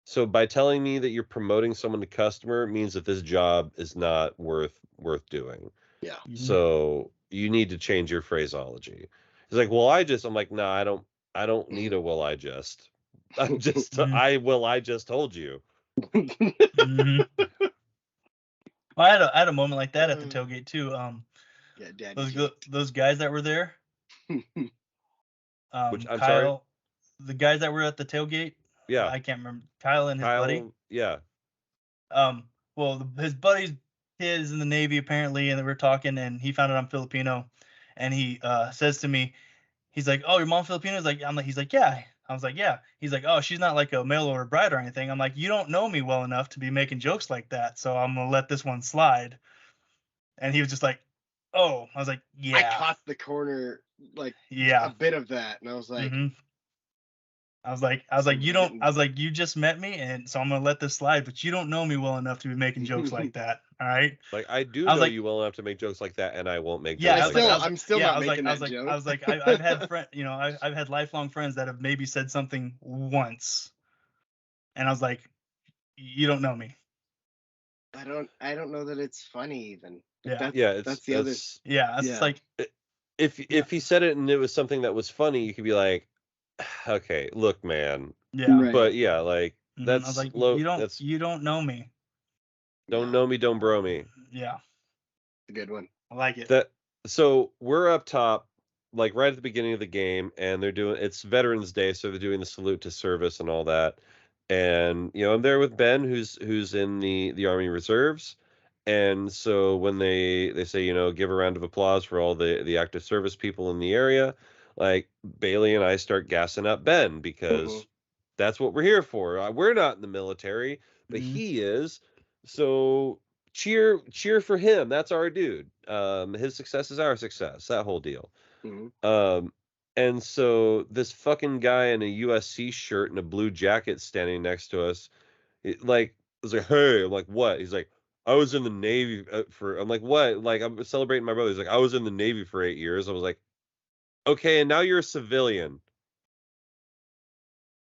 So by telling me that you're promoting someone to customer means that this job is not worth doing. Yeah. Mm-hmm. So you need to change your phraseology. He's like, well, I'm like, no, I don't need a well, I just told you. Mm-hmm. Well, I had a moment like that at the tailgate too. Yeah, Daddy Those guys that were there. Which I'm Kyle, sorry? the guys that were at the tailgate. Yeah. I can't remember. Kyle and his buddy. Yeah. Well, his buddy's kid is in the Navy apparently, and we were talking, and he found out I'm Filipino, and he says to me, he's like, "Oh, your mom Filipino?" He's like, "Yeah." I was like, "Yeah." He's like, "Oh, she's not like a mail order bride or anything." I'm like, "You don't know me well enough to be making jokes like that, so I'm gonna let this one slide." And he was just like, "Oh." I was like, "Yeah." I caught the corner, like Yeah. a bit of that, and I was like, I was like, you just met me, and so I'm gonna let this slide, but you don't know me well enough to be making jokes like that. All right. Like I do know you well enough to make jokes like that, and I won't make jokes like that. I'm still not making that joke. I was like, I've had I've had lifelong friends that have maybe said something once, and I was like, you don't know me. I don't know that it's funny even. Yeah. That's the other. Yeah, it's like if he said it and it was something that was funny, you could be like, okay, look, man. Yeah. Right. But yeah, like that's I was like, low. You don't know me. Don't know me, don't bro me. Yeah. A good one. I like it. So we're up top, like right at the beginning of the game, and it's Veterans Day, so they're doing the salute to service and all that. And I'm there with Ben, who's in the Army Reserves. And so when they say, give a round of applause for all the active service people in the area, like Bailey and I start gassing up Ben because that's what we're here for. We're not in the military, but he is. So cheer for him. That's our dude. His success is our success. That whole deal. And so this fucking guy in a USC shirt and a blue jacket standing next to us, was like, hey, I'm like, what? He's like, I was in the Navy I'm like, what? Like, I'm celebrating my brother. He's like, I was in the Navy for 8 years. I was like, okay, and now you're a civilian.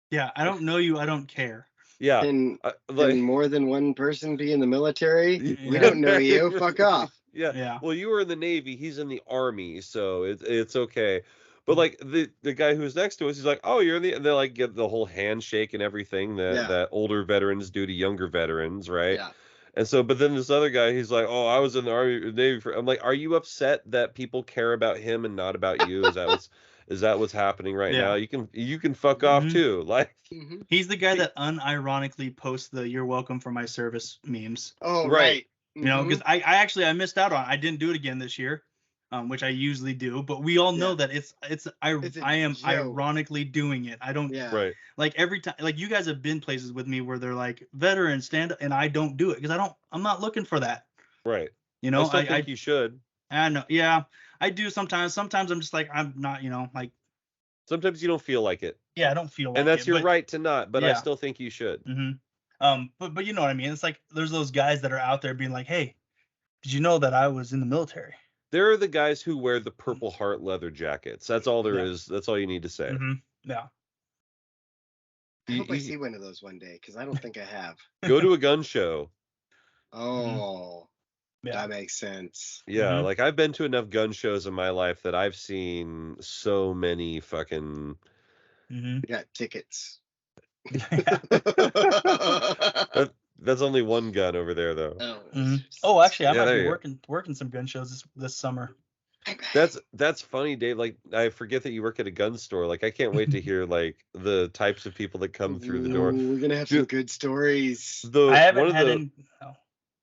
Yeah, I don't know you. I don't care. Yeah. Can more than one person be in the military? We don't know you. Fuck off. Yeah. Well, you were in the Navy. He's in the Army, so it's okay. But like the guy who's next to us, he's like, "Oh, you're in the." And they like get the whole handshake and everything that older veterans do to younger veterans, right? Yeah. And so, but then this other guy, he's like, "Oh, I was in the Army, Navy for." I'm like, "Are you upset that people care about him and not about you? Is that what's happening right now? You can fuck off too." Like, he's the guy that unironically posts the "You're welcome for my service" memes. Oh, right. Because I missed out on. I didn't do it again this year, which I usually do. But we all know that I am joke. ironically doing it. I don't. Yeah. Right. Like every time, like you guys have been places with me where they're like veteran stand up, and I don't do it because I'm not looking for that. Right. I still think you should. I know. Yeah, I do sometimes. Sometimes I'm just like I'm not. Like. Sometimes you don't feel like it. Yeah, I don't feel like it. And that's your right to not, but I still think you should. But you know what I mean? It's like there's those guys that are out there being like, "Hey, did you know that I was in the military?" There are the guys who wear the Purple Heart leather jackets. That's all there is. That's all you need to say. Yeah. I hope I see one of those one day because I don't think I have. Go to a gun show. Oh, that makes sense. Yeah, like I've been to enough gun shows in my life that I've seen so many fucking. You got tickets. That's only one gun over there, though. Oh, actually, I Yeah, might there be you go. working some gun shows this summer. That's funny, Dave. Like, I forget that you work at a gun store. Like, I can't wait to hear like the types of people that come through the door. Ooh, we're gonna have some Dude, good stories. I the haven't one of had the any. Oh.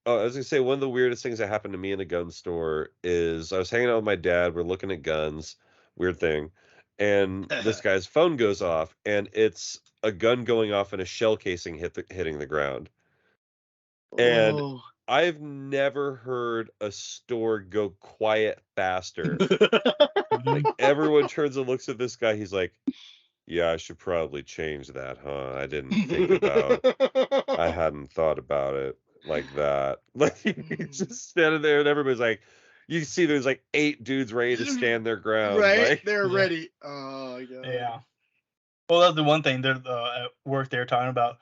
Oh, I was gonna say one of the weirdest things that happened to me in a gun store is I was hanging out with my dad. We're looking at guns, weird thing, and this guy's phone goes off, and it's a gun going off and a shell casing hitting the ground. And Oh. I've never heard a store go quiet faster. Like everyone turns and looks at this guy. He's like, "Yeah, I should probably change that, huh? I hadn't thought about it like that." Like he's just standing there, and everybody's like, you see, there's like 8 dudes ready to stand their ground. Right, Like, they're ready. Oh god. Yeah. Well, that's the one thing at work they were talking about.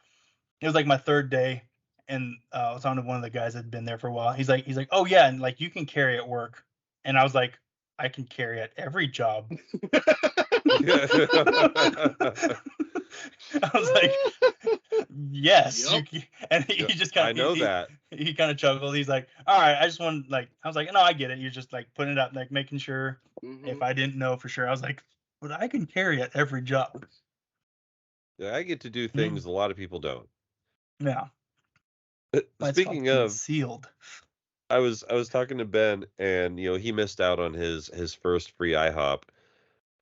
It was like my third day, and I was talking to one of the guys that had been there for a while. He's like, oh yeah, and like you can carry at work, and I was like, I can carry at every job. I was like, yes, Yep. you can. And he just kind I of, know that. he kind of chuckled. He's like, all right, I just want like, I was like, no, I get it. You're just like putting it up, like making sure. If I didn't know for sure, I was like, but I can carry at every job. Yeah, I get to do things a lot of people don't. Yeah. Speaking of, sealed. I was talking to Ben, and he missed out on his first free IHOP,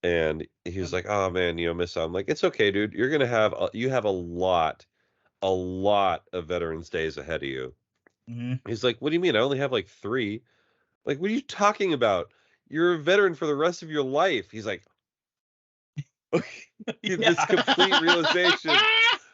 and he was like, "Oh man, miss out." I'm like, "It's okay, dude. You're gonna have you have a lot of Veterans Days ahead of you." He's like, "What do you mean? I only have like 3." Like, what are you talking about? You're a veteran for the rest of your life. He's like, this complete realization.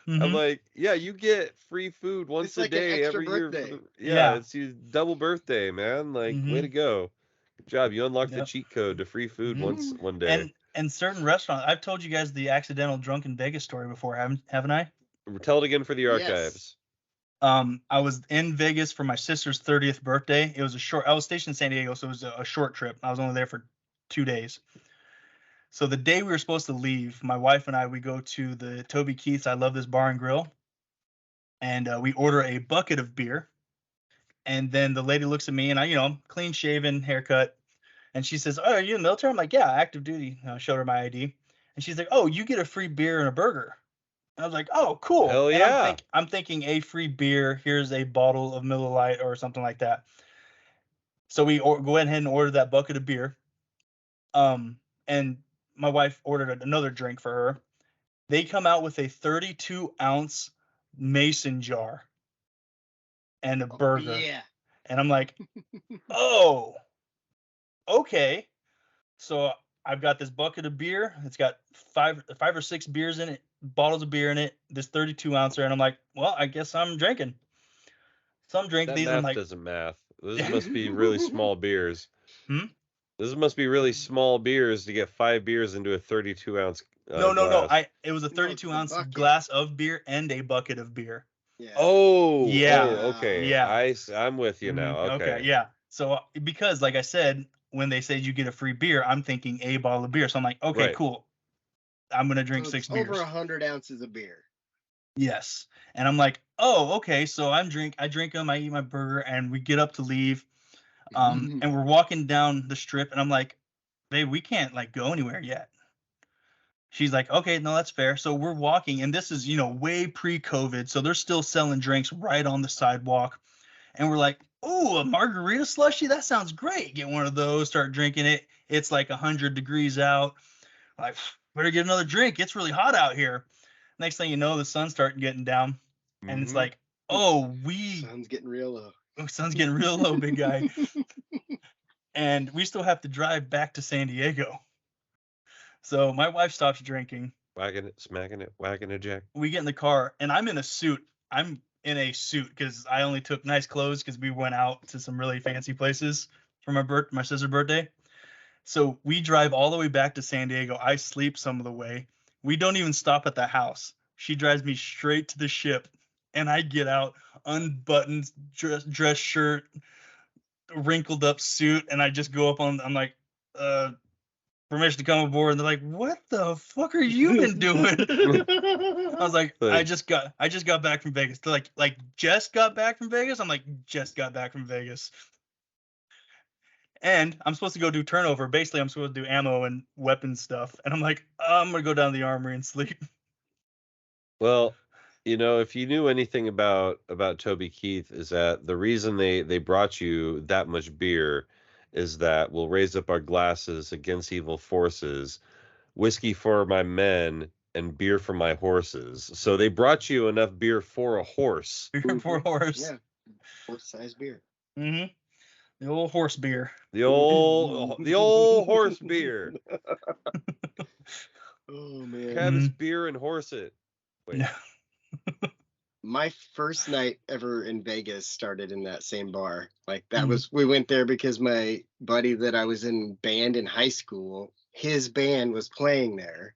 I'm like, yeah, you get free food once a day every year. It's your double birthday, man. Like, way to go. Good job. You unlocked the cheat code to free food one day. And certain restaurants, I've told you guys the accidental drunken Vegas story before, haven't I? Tell it again for the archives. I was in Vegas for my sister's 30th birthday. It was I was stationed in San Diego, so it was a short trip. I was only there for 2 days. So the day we were supposed to leave, my wife and I, we go to the Toby Keith's I Love This Bar and Grill, and we order a bucket of beer. And then the lady looks at me, and I'm clean shaven, haircut, and she says, "Oh, are you in the military?" I'm like, "Yeah, active duty." I showed her my ID, and she's like, "Oh, you get a free beer and a burger." I was like, "Oh, cool." Hell yeah. And I'm thinking a free beer. Here's a bottle of Miller Lite or something like that. So we go ahead and order that bucket of beer. And my wife ordered another drink for her. They come out with a 32-ounce mason jar and a burger. Yeah. And I'm like, oh, okay. So I've got this bucket of beer. It's got five or six beers in it, bottles of beer in it, this 32-ouncer. And I'm like, well, I guess I'm drinking. So I'm drinking that these. Math I'm like, doesn't math. This must be really small beers. This must be really Hmm? small beers to get 5 beers into a 32-ounce No. glass. It was a 32-ounce glass of beer and a bucket of beer. Yeah. Okay. Yeah. I'm with you now. Okay. Yeah. So because, like I said, when they say you get a free beer, I'm thinking a bottle of beer. So I'm like, okay, Right. cool. I'm gonna drink So 6 it's beers. over 100 ounces of beer. Yes. And I'm like, oh, okay. So I drink them. I eat my burger, and we get up to leave. And we're walking down the strip, and I'm like, babe, we can't like go anywhere yet. She's like, okay, no, that's fair. So we're walking, and this is, way pre-COVID. So they're still selling drinks right on the sidewalk. And we're like, oh, a margarita slushie? That sounds great. Get one of those, start drinking it. It's like 100 degrees out. Like, better get another drink. It's really hot out here. Next thing you know, the sun's starting getting down. And it's like, oh, Sun's getting real low. Sun's getting real low, big guy. And we still have to drive back to San Diego. So my wife stops drinking. Wagging it, smacking it, wagging a jack. We get in the car, and I'm in a suit. I'm in a suit because I only took nice clothes because we went out to some really fancy places for my sister's birthday. So we drive all the way back to San Diego. I sleep some of the way. We don't even stop at the house. She drives me straight to the ship, and I get out, unbuttoned, dress shirt, wrinkled up suit, and I just go up on. I'm like, permission to come aboard, and they're like, "What the fuck are you been doing?" I was like, I just got back from Vegas. They're like just got back from Vegas. I'm like, just got back from Vegas. And I'm supposed to go do turnover. Basically, I'm supposed to do ammo and weapons stuff. And I'm like, I'm gonna go down to the armory and sleep. Well, if you knew anything about Toby Keith, is that the reason they brought you that much beer is that we'll raise up our glasses against evil forces, whiskey for my men, and beer for my horses. So they brought you enough beer for a horse. Beer for a horse. Yeah, horse-sized beer. Mm-hmm. The old horse beer. The old horse beer. Oh man. Travis beer and horse it. Wait. My first night ever in Vegas started in that same bar. Like that was, we went there because my buddy that I was in band in high school, his band was playing there.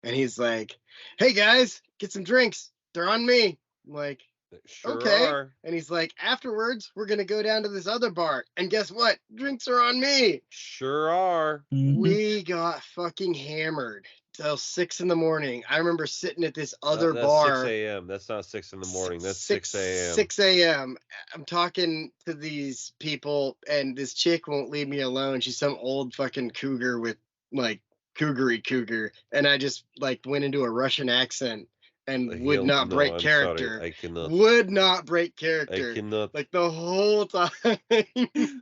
And he's like, "Hey guys, get some drinks. They're on me." I'm like, Sure "Okay." are. And he's like, "Afterwards, we're going to go down to this other bar. And guess what? Drinks are on me." Sure are. We got fucking hammered till 6 a.m. I remember sitting at this other That's bar. 6 a.m. That's not 6 a.m. That's 6 a.m. 6 a.m. I'm talking to these people, and this chick won't leave me alone. She's some old fucking cougar with like cougar, and I just like went into a Russian accent and would not break character. Sorry, I cannot. Would not break character. I cannot. Like the whole time.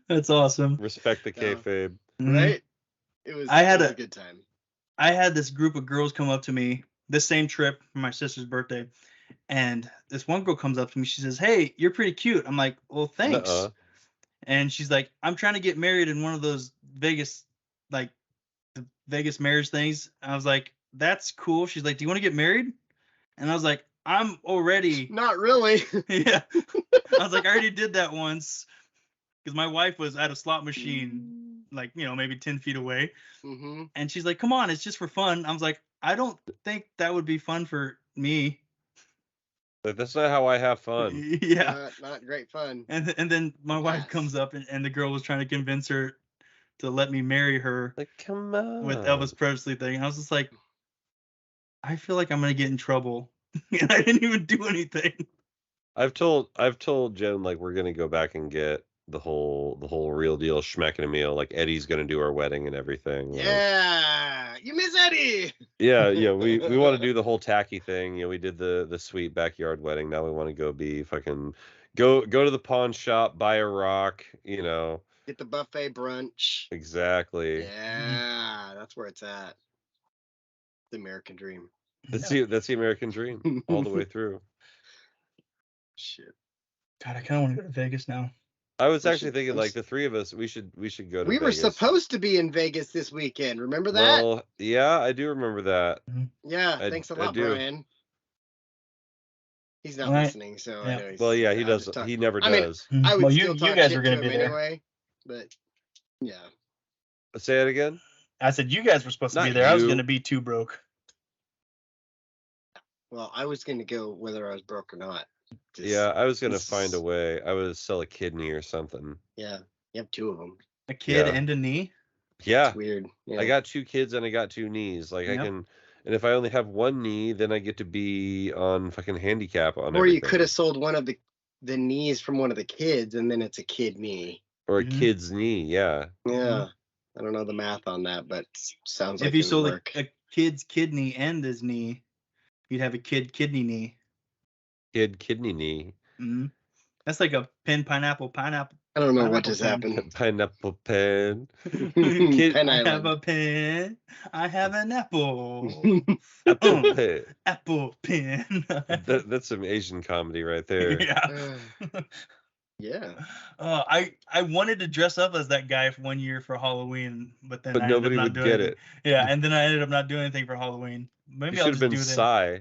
That's awesome. Respect the kayfabe. Right? It was a good time. I had this group of girls come up to me this same trip for my sister's birthday, and this one girl comes up to me. She says, "Hey, you're pretty cute." I'm like, "Well, thanks." And she's like, "I'm trying to get married in one of those Vegas, like the Vegas marriage things." I was like, "That's cool." She's like, "Do you want to get married?" And I was like, "I'm already." Not really. Yeah. I was like, "I already did that once," because my wife was at a slot machine, like, maybe 10 feet away. Mm-hmm. And she's like, "Come on, it's just for fun." I was like, "I don't think that would be fun for me." But that's not how I have fun. Yeah. Not great fun. And then my wife comes up, and the girl was trying to convince her to let me marry her. Like, come on. With Elvis Presley thing. And I was just like, I feel like I'm gonna get in trouble. And I didn't even do anything. I've told Jen, like, we're gonna go back and get the whole real deal schmecking a meal. Like, Eddie's gonna do our wedding and everything. Yeah, you miss Eddie. Yeah, we want to do the whole tacky thing. We did the sweet backyard wedding. Now we want to go be fucking go to the pawn shop, buy a rock. Get the buffet brunch. Exactly. Yeah, that's where it's at. The American dream. That's the American dream all the way through. Shit. God, I kind of want to go to Vegas now. I was actually thinking, like, the three of us, we should go to We Vegas. were supposed to be in Vegas this weekend. Remember that? Well, yeah, I do remember that. Yeah, thanks a lot, Brian. He's not listening, so I know he's. Well, yeah, he does. He never does. I would you guys were going to be there anyway, but yeah. Say it again. I said you guys were supposed to be there. I was going to be too broke. Well, I was going to go whether I was broke or not. Yeah, I was going to find a way. I would sell a kidney or something. Yeah, you have two of them. A kid and a knee? Yeah. It's weird. Yeah. I got 2 kids and I got 2 knees. Like, I can, and if I only have 1 knee, then I get to be on fucking handicap on Or everything. you could have sold one of the knees from one of the kids, and then it's a kid knee. Or a kid's knee, yeah. Yeah. I don't know the math on that, but sounds like if you sold a kid's kidney and his knee, you'd have a kidney knee. Kid kidney knee. Mm-hmm. That's like a pineapple. I don't know what just happened. Pineapple pen. Pen I Island. have a pen. I have an apple. Apple pen. Apple pen. That's some Asian comedy right there. Yeah. Yeah. I wanted to dress up as that guy for 1 year for Halloween, but nobody would get it. Yeah, and then I ended up not doing anything for Halloween. Maybe You should have been Psy.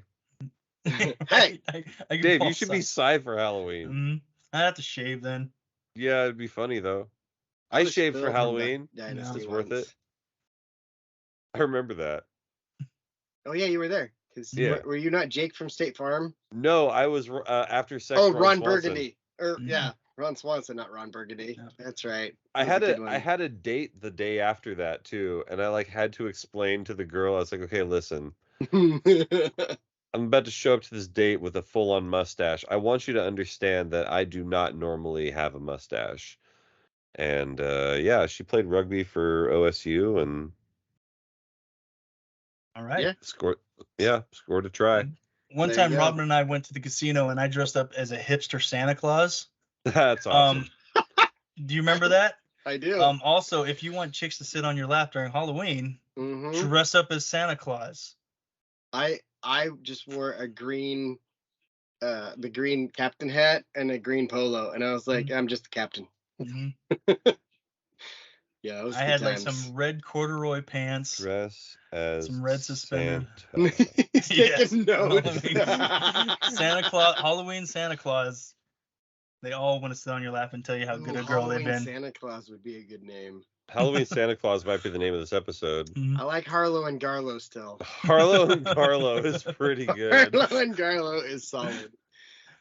Hey, Dave, you should be Psy for Halloween. Mm-hmm. I'd have to shave then. Yeah, it'd be funny though. I shaved for Halloween. It's worth it. I remember that. Oh yeah, you were there. Were you not Jake from State Farm? No, I was after sex. Oh, Ron Burgundy. Yeah. Ron Swanson, not Ron Burgundy. Yeah. That's right. I That was had good I one. had a date the day after that too, and I like had to explain to the girl. I was like, okay, listen, I'm about to show up to this date with a full-on mustache. I want you to understand that I do not normally have a mustache. And yeah, she played rugby for OSU and All right. Yeah. scored a try. One There you time, go. Robin and I went to the casino, and I dressed up as a hipster Santa Claus. That's awesome. Do you remember that? I do. Also, if you want chicks to sit on your lap during Halloween, Mhm. dress up as Santa Claus. I just wore a green, the green captain hat and a green polo, and I was like, I'm just the captain. Mhm. Yeah, it was I good had like times. some red corduroy pants. Dress as Some red suspenders. Santa. He's Yes. taking notes. Santa Claus, Halloween Santa Claus. They all want to sit on your lap and tell you how good a girl they've Halloween been. Santa Claus would be a good name. Halloween Santa Claus might be the name of this episode. Mhm. I like Harlow and Garlow still. Harlow and Garlow is pretty good. Harlow and Garlow is solid.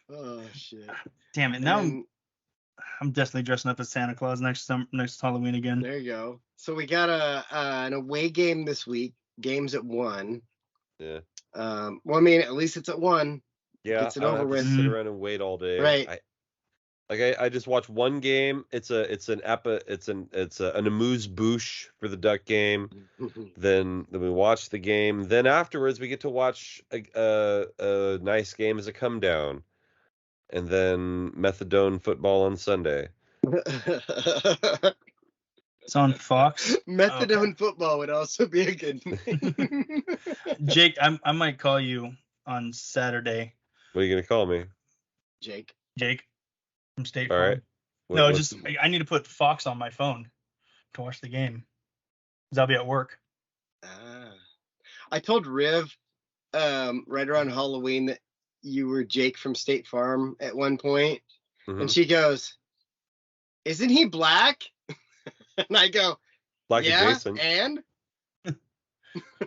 Oh shit! Damn it! And Now then, I'm definitely dressing up as Santa Claus next Halloween again. there you go. So we got an away game this week. Games at 1. Yeah. Well, I mean, at least it's at 1. Yeah, Gets it I don't over have to with. sit around and wait all day. Right. I just watch one game. It's an amuse bouche for the Duck game. Then we watch the game. Then afterwards we get to watch a nice game as a come down, and then methadone football on Sunday. It's on Fox. Methadone football would also be a good name. Jake, I might call you on Saturday. What are you gonna call me? Jake. Jake from State All Farm. right. No, just I need to put Fox on my phone to watch the game. 'Cause I'll be at work. I told Riv right around Halloween that you were Jake from State Farm at one point, and she goes, "Isn't he black?" And I go, Black "Yeah, adjacent." and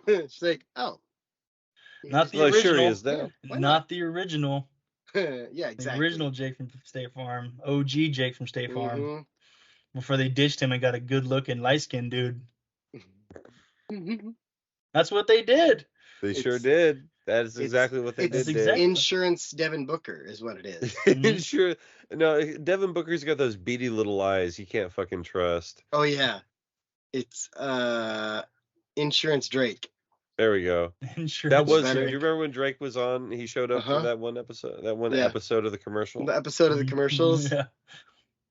she's like, "Oh, Not the Well, original. sure he is now. Why Not the original. Yeah, The exactly. original Jake from State Farm. OG Jake from State Farm. Mhm. Before they ditched him and got a good looking light skinned dude. That's what they did. They sure It's- did. That is it's- exactly what they it's did. exactly- Insurance Devin Booker is what it is. Mhm. Sure. No, Devin Booker's got those beady little eyes you can't fucking trust. Oh yeah, it's Insurance Drake. There we go. Insurance That was. Do better. you remember when Drake was on? He showed up for that one episode. That one Yeah. episode of the commercial. The episode of the commercials. Yeah.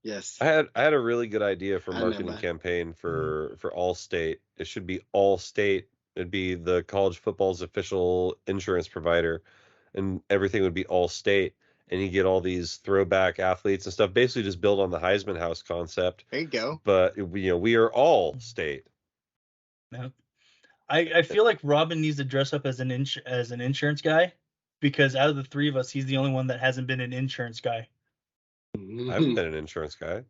Yes. I had a really good idea for I marketing remember. campaign for Allstate. It should be Allstate. It'd be the college football's official insurance provider, and everything would be Allstate. And you get all these throwback athletes and stuff. Basically, just build on the Heisman House concept. There you go. But we are all state. Yeah. I feel like Robin needs to dress up as an insurance guy, because out of the three of us, he's the only one that hasn't been an insurance guy. I haven't been an insurance guy.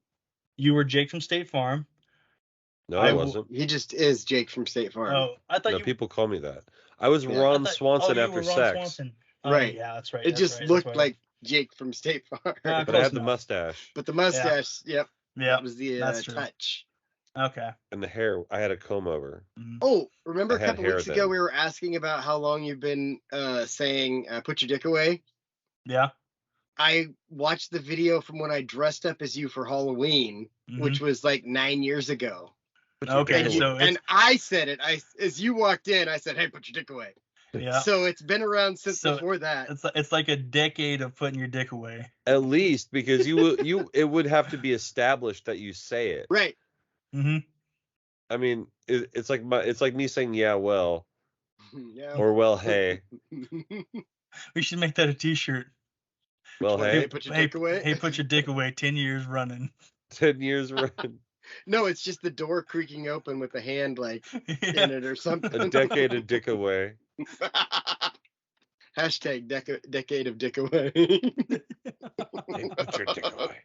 You were Jake from State Farm. No, I I will- wasn't. He just is Jake from State Farm. Oh, I thought No, you. people call me that. I was Yeah. Ron I thought- Swanson you after were Ron sex, Swanson. Oh, Right. Yeah, that's right. It that's just right, that's looked right. like Jake from State Farm. Ah, but I close had the enough. mustache But the mustache, yep, Yeah. that was the that's true. touch. Okay. and the hair. I had a comb over. Mhm. Oh, remember I a had couple hair weeks ago then. we were asking about how long you've been saying "put your dick away"? Yeah. I watched the video from when I dressed up as you for Halloween, Mhm. which was like 9 years ago. Okay, And, so and I said it. As you walked in, I said, "Hey, put your dick away." yeah, So it's been around since So before that. it's like a decade of putting your dick away. At least because it would have to be established that you say it. Right. Mm-hmm. I mean, it's like me saying yeah, well, Yeah. or well, hey, We should make that a T-shirt. well, Hey, hey. put your Hey, dick away. hey, put your dick away. 10 years running. 10 years run, No, it's just the door creaking open with a hand like in it or something. a decade of dick away. Hashtag decade of dick away. Hey, put your dick away.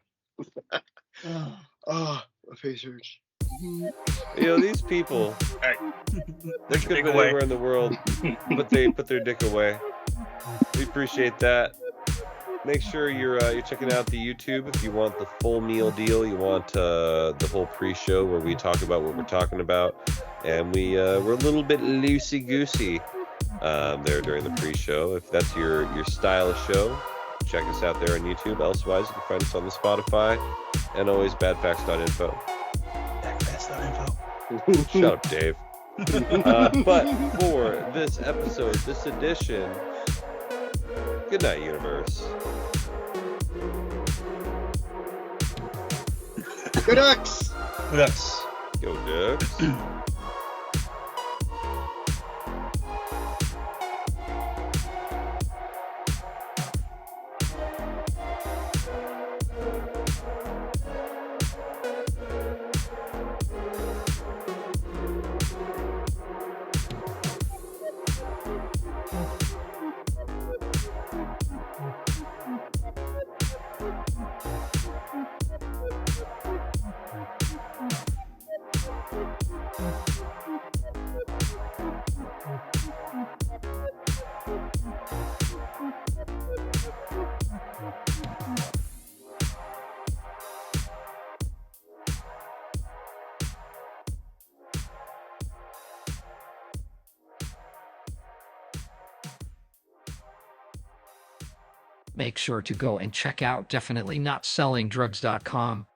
Oh, a face hurts. These people, they could have dick been away. anywhere in the world, but they put their dick away. We appreciate that. make sure you're checking out the YouTube if you want the full meal deal. You want the whole pre-show where we talk about what we're talking about, and we're a little bit loosey goosey there during the pre-show. If that's your style of show, check us out there on YouTube. Elsewise, you can find us on the Spotify and always badfacts.info. Badfacts.info. Shut up, Dave. But for this episode, this edition, good night, universe. Go Ducks! Go Ducks. Go Ducks. Make sure to go and check out definitelynotsellingdrugs.com.